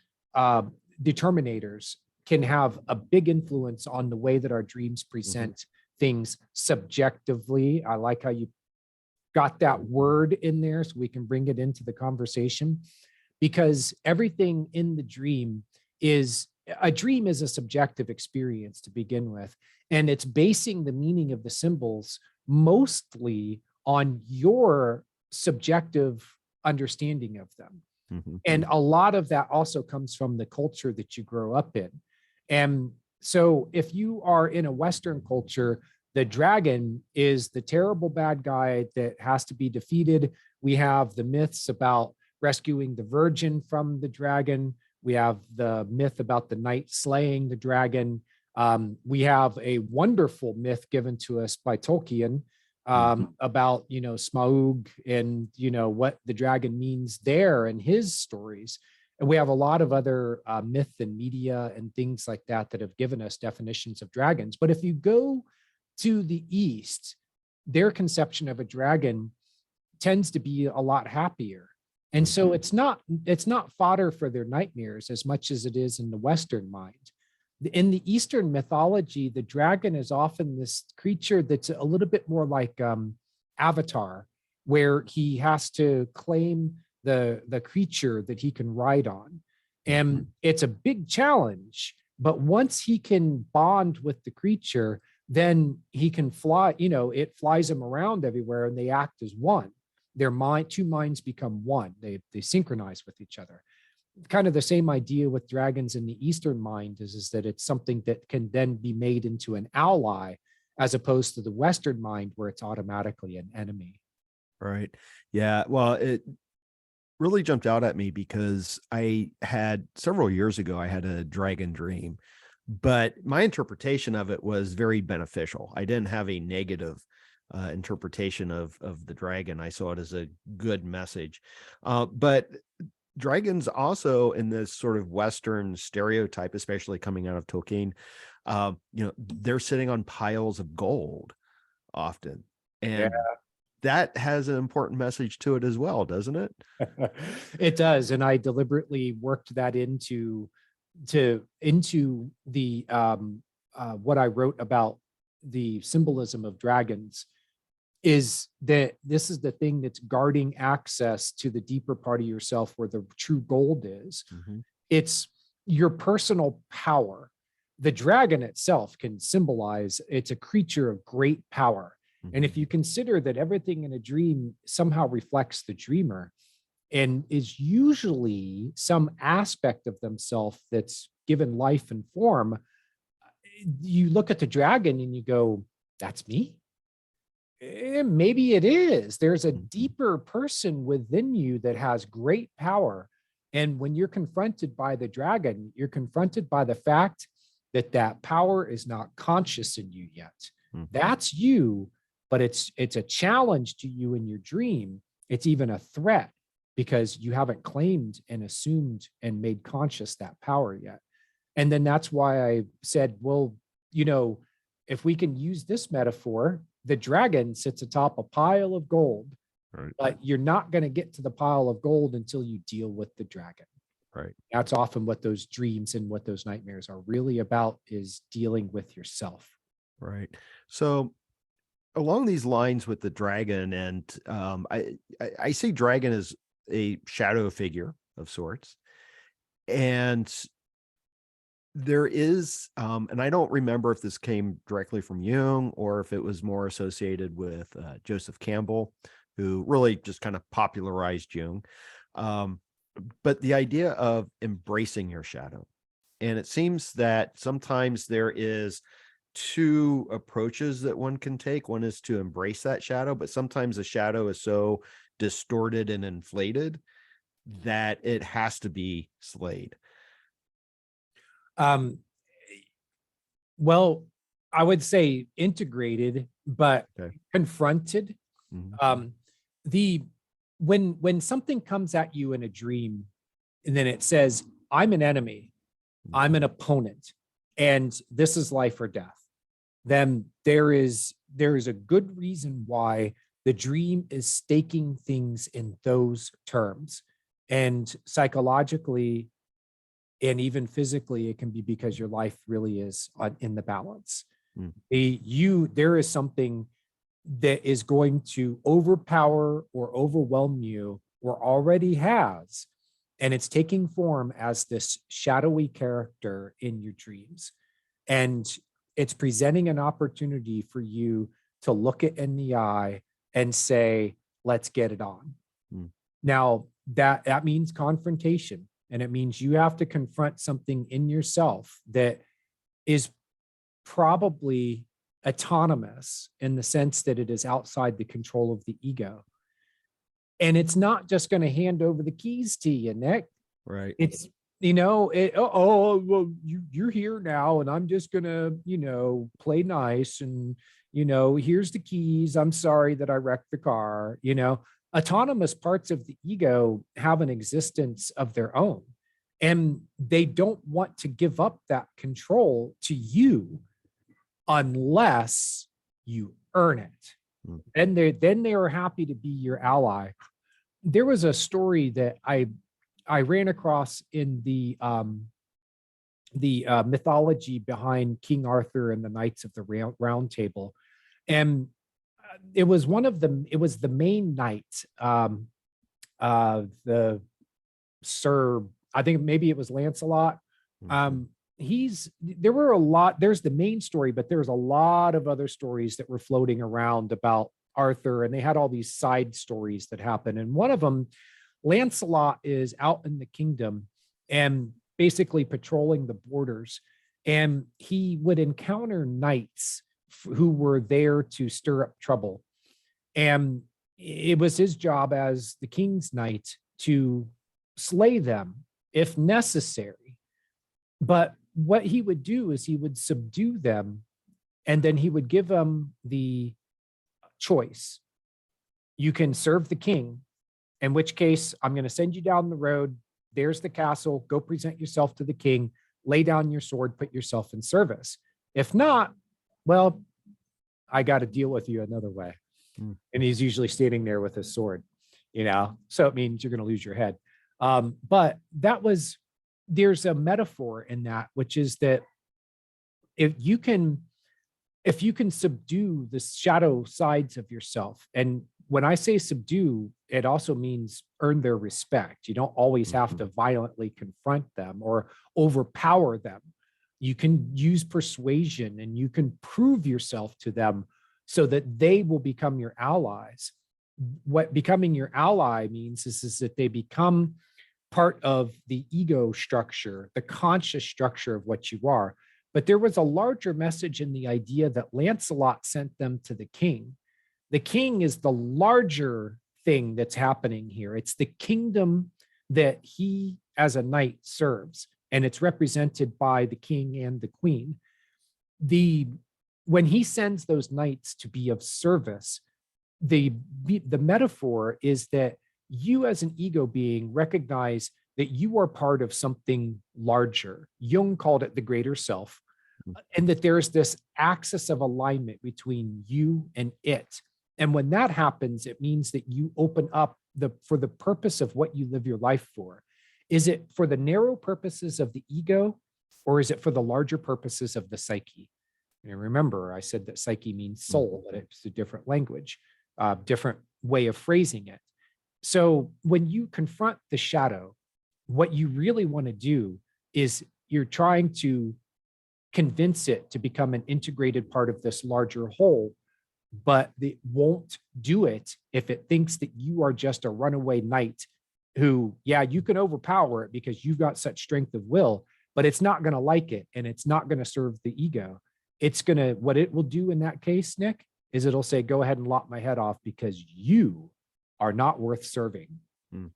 can have a big influence on the way that our dreams present things subjectively. I like how you got that word in there so we can bring it into the conversation, because everything in the dream is a subjective experience to begin with. And it's basing the meaning of the symbols mostly on your subjective understanding of them. And a lot of that also comes from the culture that you grow up in. And so if you are in a Western culture, the dragon is the terrible bad guy that has to be defeated. We have the myths about rescuing the virgin from the dragon. We have the myth about the knight slaying the dragon. We have a wonderful myth given to us by Tolkien about, Smaug and, what the dragon means there and his stories. And we have a lot of other myth and media and things like that that have given us definitions of dragons. But if you go to the East, their conception of a dragon tends to be a lot happier. And so it's not fodder for their nightmares as much as it is in the Western mind. In the Eastern mythology, the dragon is often this creature that's a little bit more like Avatar, where he has to claim the creature that he can ride on. And it's a big challenge, but once he can bond with the creature, then he can fly, it flies him around everywhere and they act as one. Two minds become one. They synchronize with each other. kind of the same idea with dragons in the Eastern mind is that it's something that can then be made into an ally, as opposed to the Western mind where it's automatically an enemy. Right. Yeah. Well, it really jumped out at me because I had several years ago, I had a dragon dream, but my interpretation of it was very beneficial. I didn't have a negative interpretation of the dragon. I saw it as a good message. But dragons also, in this sort of Western stereotype, especially coming out of Tolkien, they're sitting on piles of gold often. And that has an important message to it as well, doesn't it? It does. And I deliberately worked that into the what I wrote about the symbolism of dragons, is that this is the thing that's guarding access to the deeper part of yourself where the true gold is. Mm-hmm. It's your personal power. The dragon itself can symbolize, it's a creature of great power. Mm-hmm. And if you consider that everything in a dream somehow reflects the dreamer and is usually some aspect of themselves that's given life and form, you look at the dragon and you go, that's me. Maybe it is. There's a deeper person within you that has great power. And when you're confronted by the dragon, you're confronted by the fact that that power is not conscious in you yet. Mm-hmm. That's you, but it's a challenge to you in your dream. It's even a threat because you haven't claimed and assumed and made conscious that power yet. And then that's why I said, well, if we can use this metaphor, the dragon sits atop a pile of gold, right, but you're not going to get to the pile of gold until you deal with the dragon. Right. That's often what those dreams and what those nightmares are really about, is dealing with yourself. Right. So along these lines with the dragon, and I see dragon as a shadow figure of sorts. And there is, and I don't remember if this came directly from Jung or if it was more associated with Joseph Campbell, who really just kind of popularized Jung. But the idea of embracing your shadow. And it seems that sometimes there is two approaches that one can take. One is to embrace that shadow, but sometimes the shadow is so distorted and inflated that it has to be slayed. Well, I would say integrated, but confronted. Mm-hmm. When something comes at you in a dream, and then it says, I'm an enemy, I'm an opponent, and this is life or death, then there is a good reason why the dream is staking things in those terms. And psychologically and even physically, it can be because your life really is in the balance. There is something that is going to overpower or overwhelm you, or already has, and it's taking form as this shadowy character in your dreams. And it's presenting an opportunity for you to look it in the eye and say, let's get it on. Now, that means confrontation. And it means you have to confront something in yourself that is probably autonomous in the sense that it is outside the control of the ego. And it's not just going to hand over the keys to you, Nick. Right. It's, well, you're here now, and I'm just going to, play nice. And, here's the keys. I'm sorry that I wrecked the car. Autonomous parts of the ego have an existence of their own, and they don't want to give up that control to you unless you earn it. And then they are happy to be your ally. There was a story that I ran across in the mythology behind King Arthur and the Knights of the Round Table, and it was the main knight, the Sir, I think maybe it was Lancelot. There's the main story, but there's a lot of other stories that were floating around about Arthur, and they had all these side stories that happen. And one of them, Lancelot is out in the kingdom, and basically patrolling the borders. And he would encounter knights who were there to stir up trouble. And it was his job as the king's knight to slay them if necessary. But what he would do is he would subdue them, and then he would give them the choice. You can serve the king, in which case I'm going to send you down the road. There's the castle. Go present yourself to the king, lay down your sword, put yourself in service. If not, well, I got to deal with you another way. And he's usually standing there with his sword, so it means you're going to lose your head. But there's a metaphor in that, which is that if you can subdue the shadow sides of yourself, and when I say subdue, it also means earn their respect. You don't always have to violently confront them or overpower them. You can use persuasion, and you can prove yourself to them so that they will become your allies. What becoming your ally means is that they become part of the ego structure, the conscious structure of what you are. But there was a larger message in the idea that Lancelot sent them to the king. The king is the larger thing that's happening here. It's the kingdom that he, as a knight, serves, and it's represented by the king and the queen. When he sends those knights to be of service, the metaphor is that you, as an ego being, recognize that you are part of something larger. Jung called it the greater self, and that there's this axis of alignment between you and it. And when that happens, it means that you open up for the purpose of what you live your life for. Is it for the narrow purposes of the ego, or is it for the larger purposes of the psyche? And remember, I said that psyche means soul, but it's a different language, different way of phrasing it. So when you confront the shadow, what you really want to do is you're trying to convince it to become an integrated part of this larger whole, but it won't do it if it thinks that you are just a runaway knight who, yeah, you can overpower it because you've got such strength of will, but it's not going to like it, and it's not going to serve the ego. What it will do in that case, Nick, is it'll say, go ahead and lop my head off because you are not worth serving.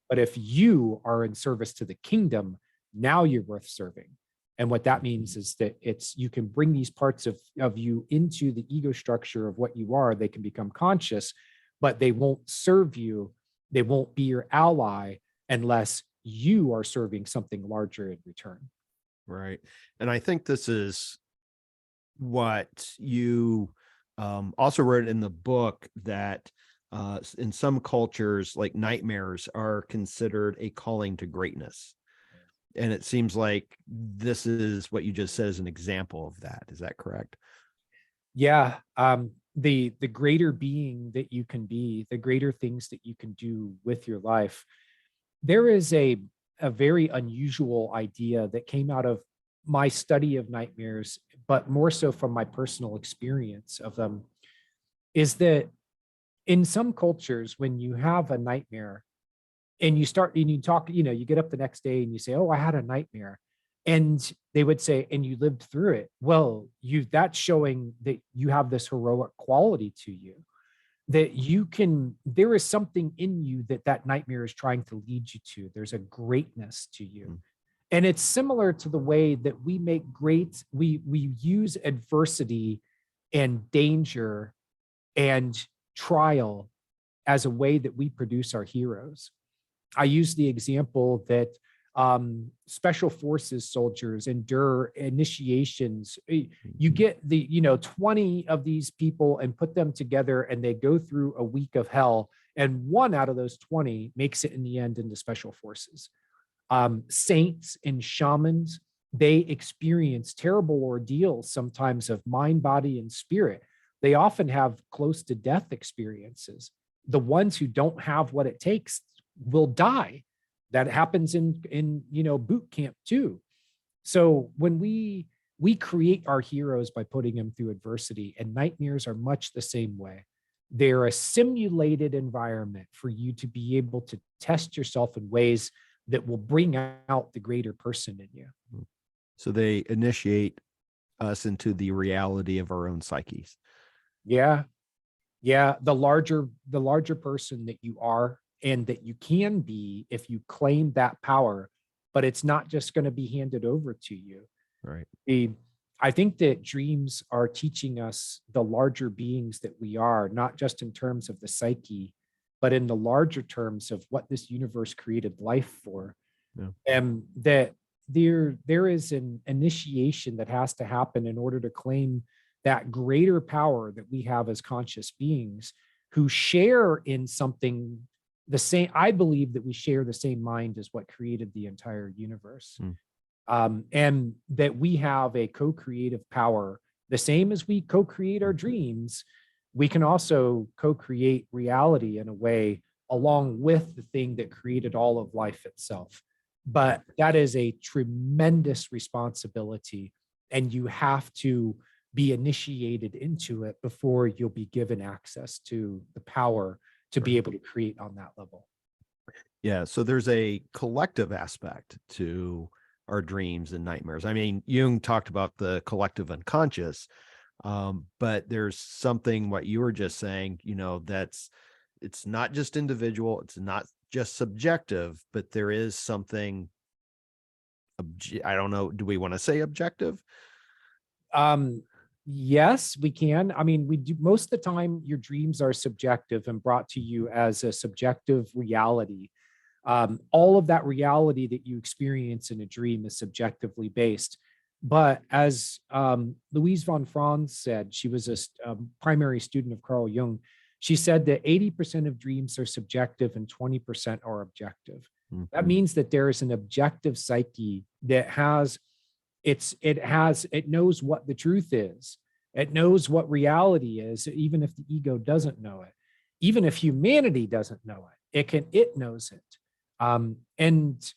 But if you are in service to the kingdom, now you're worth serving. And what that means is that you can bring these parts of you into the ego structure of what you are. They can become conscious, but they won't serve you. They won't be your ally unless you are serving something larger in return. Right. And I think this is what you also wrote in the book, that in some cultures, like nightmares are considered a calling to greatness. And it seems like this is what you just said as an example of that. Is that correct? Yeah. The greater being that you can be, the greater things that you can do with your life. There is a very unusual idea that came out of my study of nightmares, but more so from my personal experience of them, is that in some cultures, when you have a nightmare and you talk, you get up the next day and you say, oh, I had a nightmare. And they would say, and you lived through it. Well, that's showing that you have this heroic quality to you, that there is something in you that nightmare is trying to lead you to. There's a greatness to you. And it's similar to the way that we use adversity and danger and trial as a way that we produce our heroes. I use the example that special forces soldiers endure initiations. You get 20 of these people and put them together, and they go through a week of hell, and one out of those 20 makes it in the end into special forces. Saints and shamans, they experience terrible ordeals, sometimes of mind, body, and spirit. They often have close to death experiences. The ones who don't have what it takes will die. That happens in boot camp too. So when we create our heroes by putting them through adversity, and nightmares are much the same way. They're a simulated environment for you to be able to test yourself in ways that will bring out the greater person in you. So they initiate us into the reality of our own psyches. Yeah. Yeah. The larger person that you are and that you can be if you claim that power, but it's not just going to be handed over to you. Right. I think that dreams are teaching us the larger beings that we are, not just in terms of the psyche, but in the larger terms of what this universe created life for. Yeah. And that there is an initiation that has to happen in order to claim that greater power that we have as conscious beings who share in something the same. I believe that we share the same mind as what created the entire universe. And that we have a co-creative power, the same as we co-create our dreams. We can also co-create reality in a way along with the thing that created all of life itself. But that is a tremendous responsibility, and you have to be initiated into it before you'll be given access to the power to be able to create on that level. Yeah. So there's a collective aspect to our dreams and nightmares. I mean, Jung talked about the collective unconscious, but there's something, what you were just saying, it's not just individual, it's not just subjective, but there is something, I don't know, do we want to say objective? Yes, we can. I mean, we do most of the time, your dreams are subjective and brought to you as a subjective reality. All of that reality that you experience in a dream is subjectively based. But as Louise von Franz said, she was a primary student of Carl Jung. She said that 80% of dreams are subjective and 20% are objective. Mm-hmm. That means that there is an objective psyche that it knows what the truth is. It knows what reality is, even if the ego doesn't know it. Even if humanity doesn't know it, it knows it. And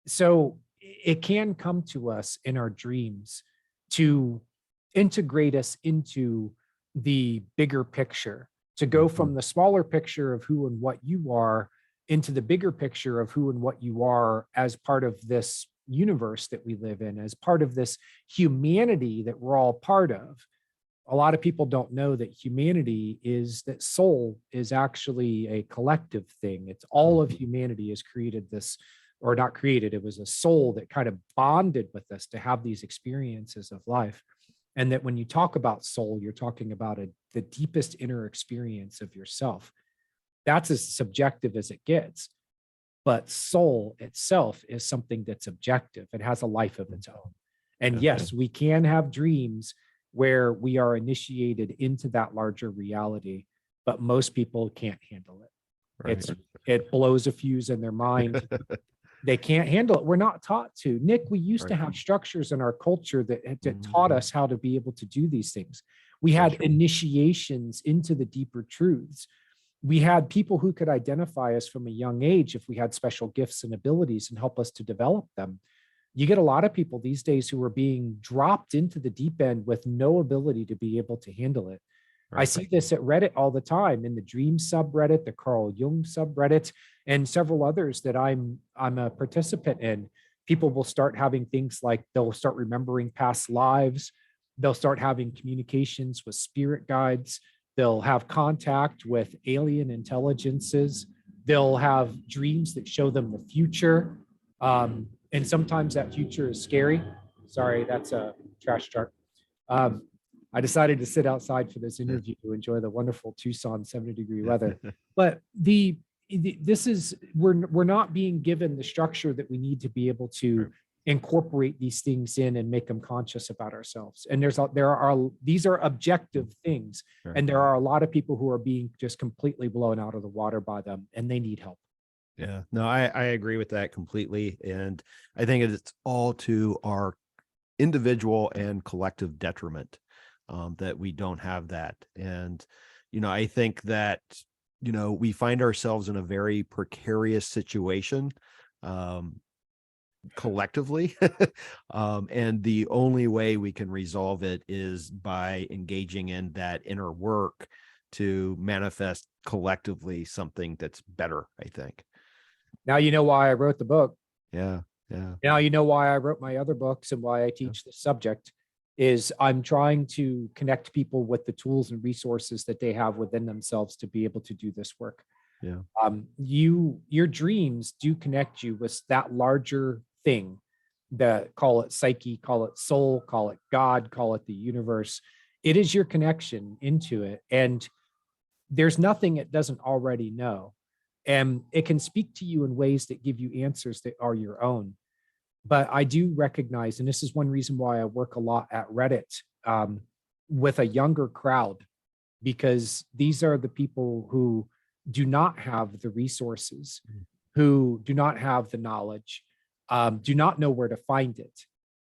so it can come to us in our dreams to integrate us into the bigger picture, to go from the smaller picture of who and what you are into the bigger picture of who and what you are as part of this universe that we live in, as part of this humanity that we're all part of. A lot of people don't know that humanity is, that soul is actually a collective thing. It's all of humanity has created this, or not created, it was a soul that kind of bonded with us to have these experiences of life. And that when you talk about soul, you're talking about the deepest inner experience of yourself. That's as subjective as it gets. But soul itself is something that's objective. It has a life of its own. And yes, we can have dreams where we are initiated into that larger reality, but most people can't handle it. Right. It blows a fuse in their mind. They can't handle it. We're not taught to. Nick, we used to have structures in our culture that taught us how to be able to do these things. We had initiations into the deeper truths. We had people who could identify us from a young age if we had special gifts and abilities and help us to develop them. You get a lot of people these days who are being dropped into the deep end with no ability to be able to handle it. Right. I see this at Reddit all the time, in the Dream subreddit, the Carl Jung subreddit, and several others that I'm a participant in. People will start having things like they'll start remembering past lives. They'll start having communications with spirit guides. They'll have contact with alien intelligences. They'll have dreams that show them the future. And sometimes that future is scary. Sorry, that's a trash truck. I decided to sit outside for this interview to enjoy the wonderful Tucson 70-degree weather. But we're not being given the structure that we need to be able to incorporate these things in and make them conscious about ourselves. And these are objective things. And there are a lot of people who are being just completely blown out of the water by them, and they need help. Yeah, no, I agree with that completely. And I think it's all to our individual and collective detriment that we don't have that. And, I think that, we find ourselves in a very precarious situation collectively. And the only way we can resolve it is by engaging in that inner work to manifest collectively something that's better, I think. Now you know why I wrote the book. Yeah. Yeah. Now, you know why I wrote my other books and why I teach this subject is I'm trying to connect people with the tools and resources that they have within themselves to be able to do this work. Yeah. Your dreams do connect you with that larger thing, that, call it psyche, call it soul, call it God, call it the universe. It is your connection into it. And there's nothing it doesn't already know. And it can speak to you in ways that give you answers that are your own. But I do recognize, and this is one reason why I work a lot at Reddit, with a younger crowd, because these are the people who do not have the resources, who do not have the knowledge, do not know where to find it,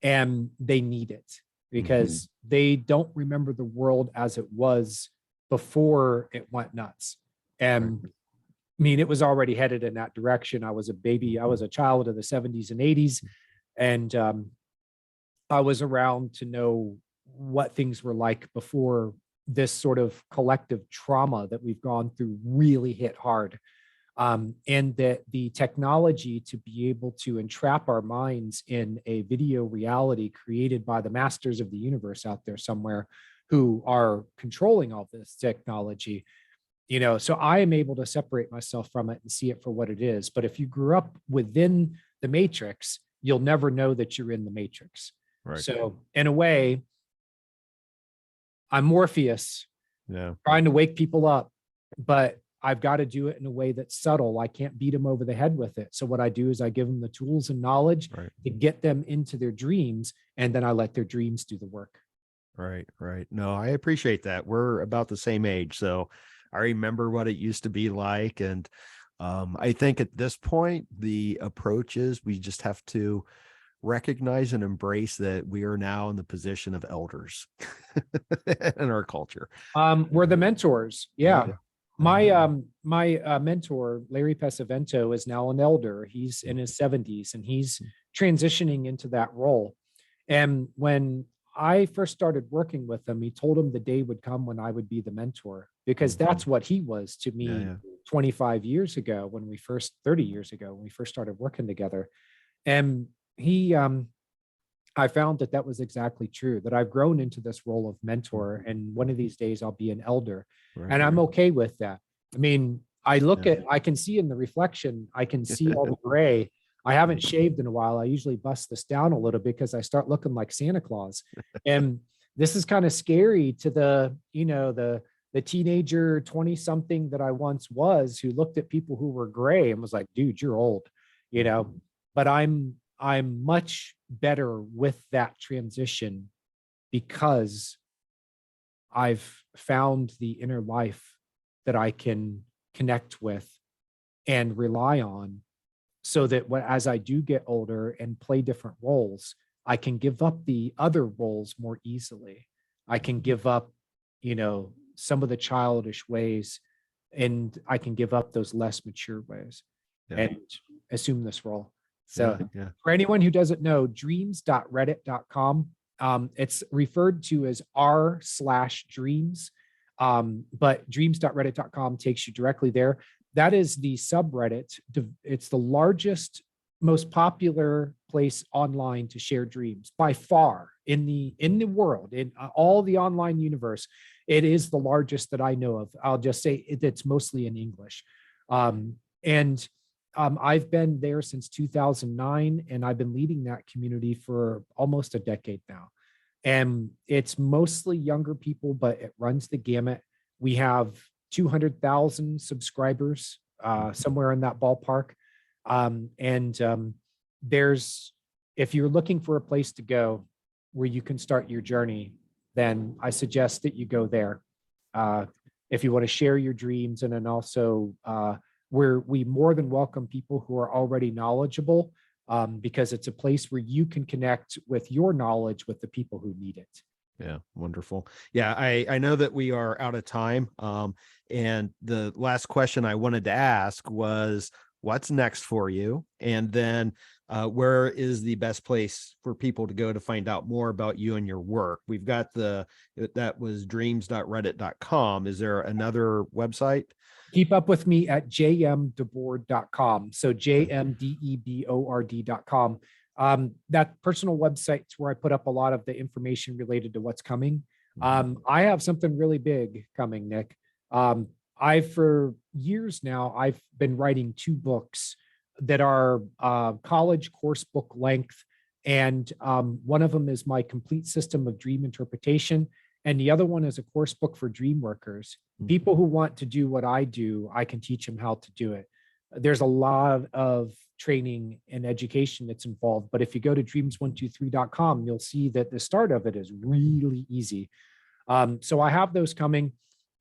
and they need it because they don't remember the world as it was before it went nuts. And I mean, it was already headed in that direction. I was a baby. I was a child of the 70s and 80s. And I was around to know what things were like before this sort of collective trauma that we've gone through really hit hard. And that the technology to be able to entrap our minds in a video reality created by the masters of the universe out there somewhere who are controlling all this technology, so I am able to separate myself from it and see it for what it is. But if you grew up within the matrix, you'll never know that you're in the matrix. Right. So in a way, I'm Morpheus, Yeah. trying to wake people up, but I've got to do it in a way that's subtle. I can't beat them over the head with it. So what I do is I give them the tools and knowledge to get them into their dreams, and then I let their dreams do the work. Right. Right. No, I appreciate that. We're about the same age, so I remember what it used to be like. And I think at this point, the approach is we just have to recognize and embrace that we are now in the position of elders in our culture. We're the mentors. Yeah. My mentor, Larry Pesavento, is now an elder. He's in his 70s and he's transitioning into that role. And when I first started working with him, he told him the day would come when I would be the mentor, because that's what he was to me 25 years ago, 30 years ago, when we first started working together. And I found that was exactly true, that I've grown into this role of mentor, and one of these days I'll be an elder. And I'm okay with that. I mean, I can see in the reflection, I can see all the gray. I haven't shaved in a while. I usually bust this down a little bit because I start looking like Santa Claus. And this is kind of scary to the teenager 20 something that I once was, who looked at people who were gray and was like, dude, you're old, but I'm much better with that transition because I've found the inner life that I can connect with and rely on, so that as I do get older and play different roles, I can give up the other roles more easily. I can give up, some of the childish ways, and I can give up those less mature ways and assume this role. So for anyone who doesn't know, dreams.reddit.com, it's referred to as r/dreams, but dreams.reddit.com takes you directly there. That is the subreddit. It's the largest, most popular place online to share dreams by far in the world, in all the online universe. It is the largest that I know of. I'll just say it's mostly in English. I've been there since 2009, and I've been leading that community for almost a decade now. And it's mostly younger people, but it runs the gamut. We have 200,000 subscribers, somewhere in that ballpark. If you're looking for a place to go where you can start your journey, then I suggest that you go there. If you want to share your dreams, and then also where we more than welcome people who are already knowledgeable, because it's a place where you can connect with your knowledge with the people who need it. Yeah. Wonderful. Yeah. I know that we are out of time. And the last question I wanted to ask was, what's next for you, and then where is the best place for people to go to find out more about you and your work. We've got that was dreams.reddit.com. Is there another website? Keep up with me at jmdebord.com. So jmdebord.com. That personal website's where I put up a lot of the information related to what's coming. I have something really big coming, Nick. For years now, I've been writing 2 books that are college course book length. And one of them is my complete system of dream interpretation. And the other one is a course book for dream workers. People who want to do what I do, I can teach them how to do it. There's a lot of training and education that's involved. But if you go to dreams123.com, you'll see that the start of it is really easy. So I have those coming.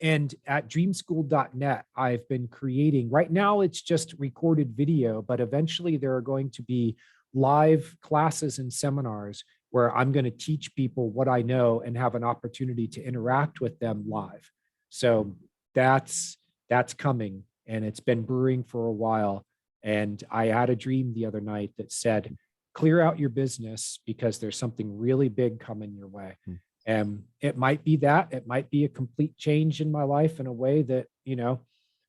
And at dreamschool.net, I've been creating, right now it's just recorded video, but eventually there are going to be live classes and seminars where I'm going to teach people what I know and have an opportunity to interact with them live. So that's coming, and it's been brewing for a while. And I had a dream the other night that said, clear out your business because there's something really big coming your way. And it might be that, it might be a complete change in my life in a way that,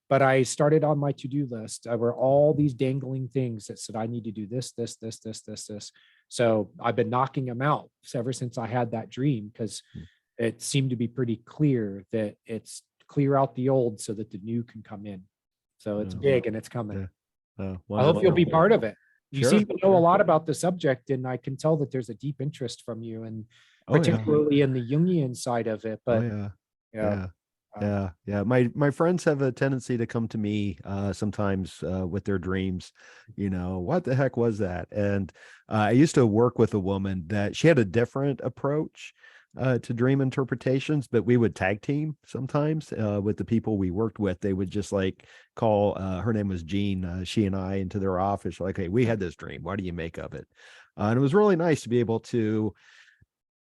but I started on my to-do list. There were all these dangling things that said, I need to do this. So I've been knocking them out ever since I had that dream, because it seemed to be pretty clear that it's clear out the old so that the new can come in. So it's big and it's coming. I hope you'll be part of it. You seem to know a lot about the subject, and I can tell that there's a deep interest from you, and particularly in the Jungian side of it. But my friends have a tendency to come to me sometimes with their dreams. What the heck was that? And I used to work with a woman that she had a different approach to dream interpretations, but we would tag team sometimes with the people we worked with. They would just call, her name was Jean, she and I, into their office, like, hey, we had this dream, what do you make of it? And it was really nice to be able to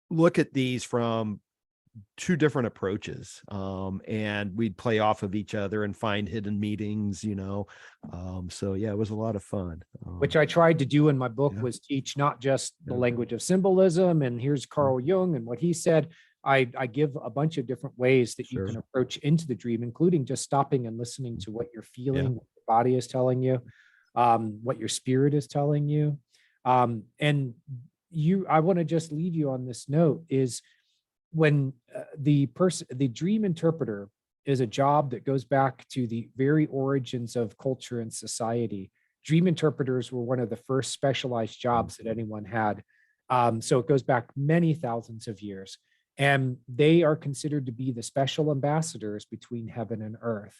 look at these from 2 different approaches, and we'd play off of each other and find hidden meetings, so yeah, it was a lot of fun. Which I tried to do in my book was teach not just the language of symbolism, and here's Carl Jung and what he said. I give a bunch of different ways that you can approach into the dream, including just stopping and listening to what you're feeling, what your body is telling you, what your spirit is telling you. And I want to just leave you on this note is, when the dream interpreter is a job that goes back to the very origins of culture and society. Dream interpreters were one of the first specialized jobs that anyone had. So it goes back many thousands of years, and they are considered to be the special ambassadors between heaven and earth.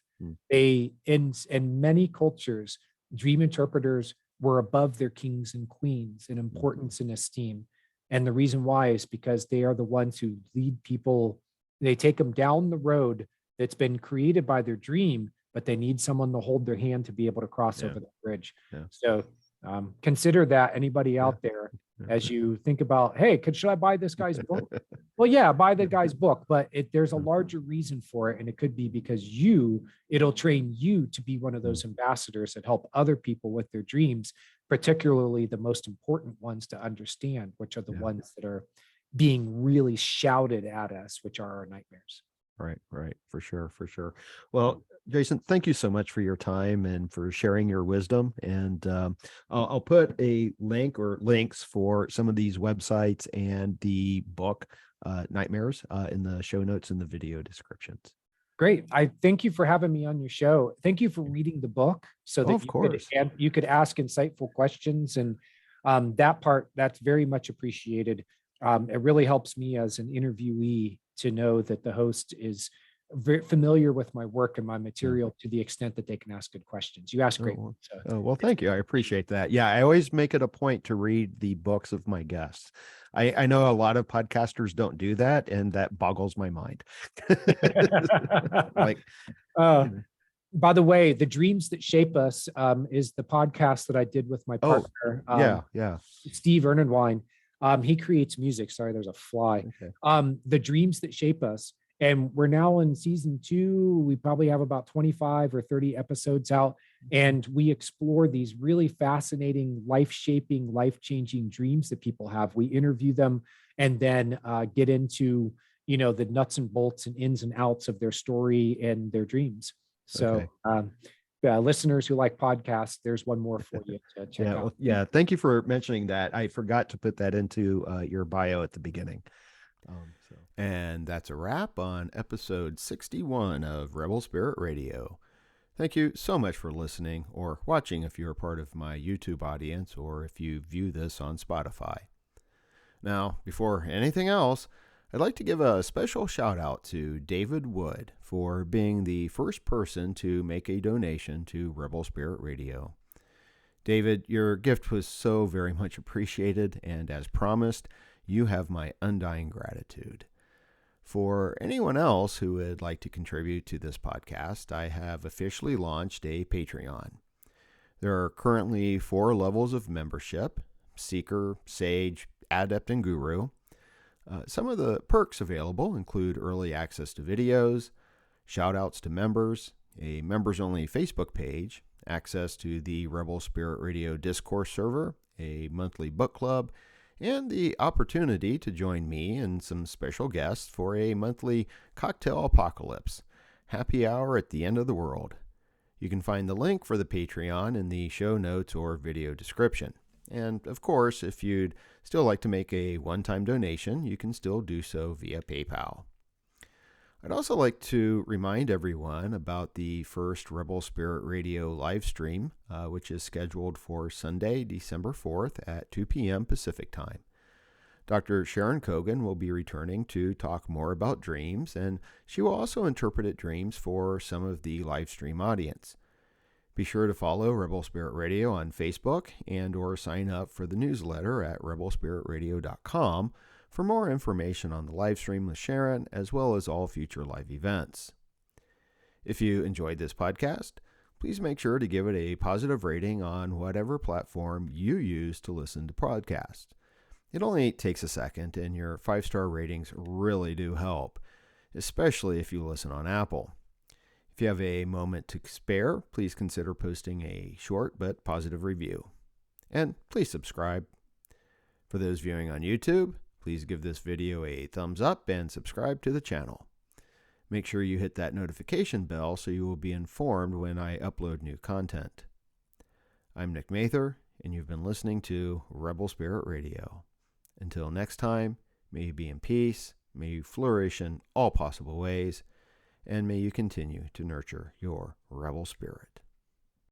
They, in many cultures, dream interpreters were above their kings and queens in importance and esteem. And the reason why is because they are the ones who lead people. They take them down the road that's been created by their dream, but they need someone to hold their hand to be able to cross over the bridge. So consider that, anybody out there, as you think about, hey, should I buy this guy's book? Well, yeah, buy the guy's book, but there's a larger reason for it. And it could be because it'll train you to be one of those ambassadors that help other people with their dreams, particularly the most important ones to understand, which are the ones that are being really shouted at us, which are our nightmares. Right. For sure. Well, Jason, thank you so much for your time and for sharing your wisdom. And I'll put a link or links for some of these websites and the book, Nightmares, in the show notes and the video descriptions. Great. I thank you for having me on your show. Thank you for reading the book so that you could ask insightful questions. And that's very much appreciated. It really helps me as an interviewee to know that the host is very familiar with my work and my material to the extent that they can ask good questions. You ask great ones. Well, thank you. I appreciate that. Yeah, I always make it a point to read the books of my guests. I know a lot of podcasters don't do that, and that boggles my mind. By the way, The Dreams That Shape Us is the podcast that I did with my partner, Steve Ernenwine. He creates music. Sorry, there's a fly. Okay. The Dreams That Shape Us. And we're now in season 2. We probably have about 25 or 30 episodes out. And we explore these really fascinating, life-shaping, life-changing dreams that people have. We interview them and then get into, the nuts and bolts and ins and outs of their story and their dreams. Okay. So listeners who like podcasts, there's one more for you to check Yeah, out. well, yeah. Thank you for mentioning that. I forgot to put that into your bio at the beginning. And that's a wrap on episode 61 of Rebel Spirit Radio. Thank you so much for listening or watching if you're a part of my YouTube audience or if you view this on Spotify. Now, before anything else, I'd like to give a special shout out to David Wood for being the first person to make a donation to Rebel Spirit Radio. David, your gift was so very much appreciated, and as promised, you have my undying gratitude. For anyone else who would like to contribute to this podcast, I have officially launched a Patreon. There are currently 4 levels of membership: Seeker, Sage, Adept, and Guru. Some of the perks available include early access to videos, shout-outs to members, a members-only Facebook page, access to the Rebel Spirit Radio Discourse server, a monthly book club, and the opportunity to join me and some special guests for a monthly cocktail apocalypse, happy hour at the end of the world. You can find the link for the Patreon in the show notes or video description. And of course, if you'd still like to make a one-time donation, you can still do so via PayPal. I'd also like to remind everyone about the first Rebel Spirit Radio live stream, which is scheduled for Sunday, December 4th at 2 p.m. Pacific Time. Dr. Sharon Kogan will be returning to talk more about dreams, and she will also interpret dreams for some of the live stream audience. Be sure to follow Rebel Spirit Radio on Facebook and or sign up for the newsletter at rebelspiritradio.com for more information on the live stream with Sharon, as well as all future live events. If you enjoyed this podcast, please make sure to give it a positive rating on whatever platform you use to listen to podcasts. It only takes a second, and your 5-star ratings really do help, especially if you listen on Apple. If you have a moment to spare, please consider posting a short but positive review. And please subscribe. For those viewing on YouTube, please give this video a thumbs up and subscribe to the channel. Make sure you hit that notification bell so you will be informed when I upload new content. I'm Nick Mather, and you've been listening to Rebel Spirit Radio. Until next time, may you be in peace, may you flourish in all possible ways, and may you continue to nurture your rebel spirit.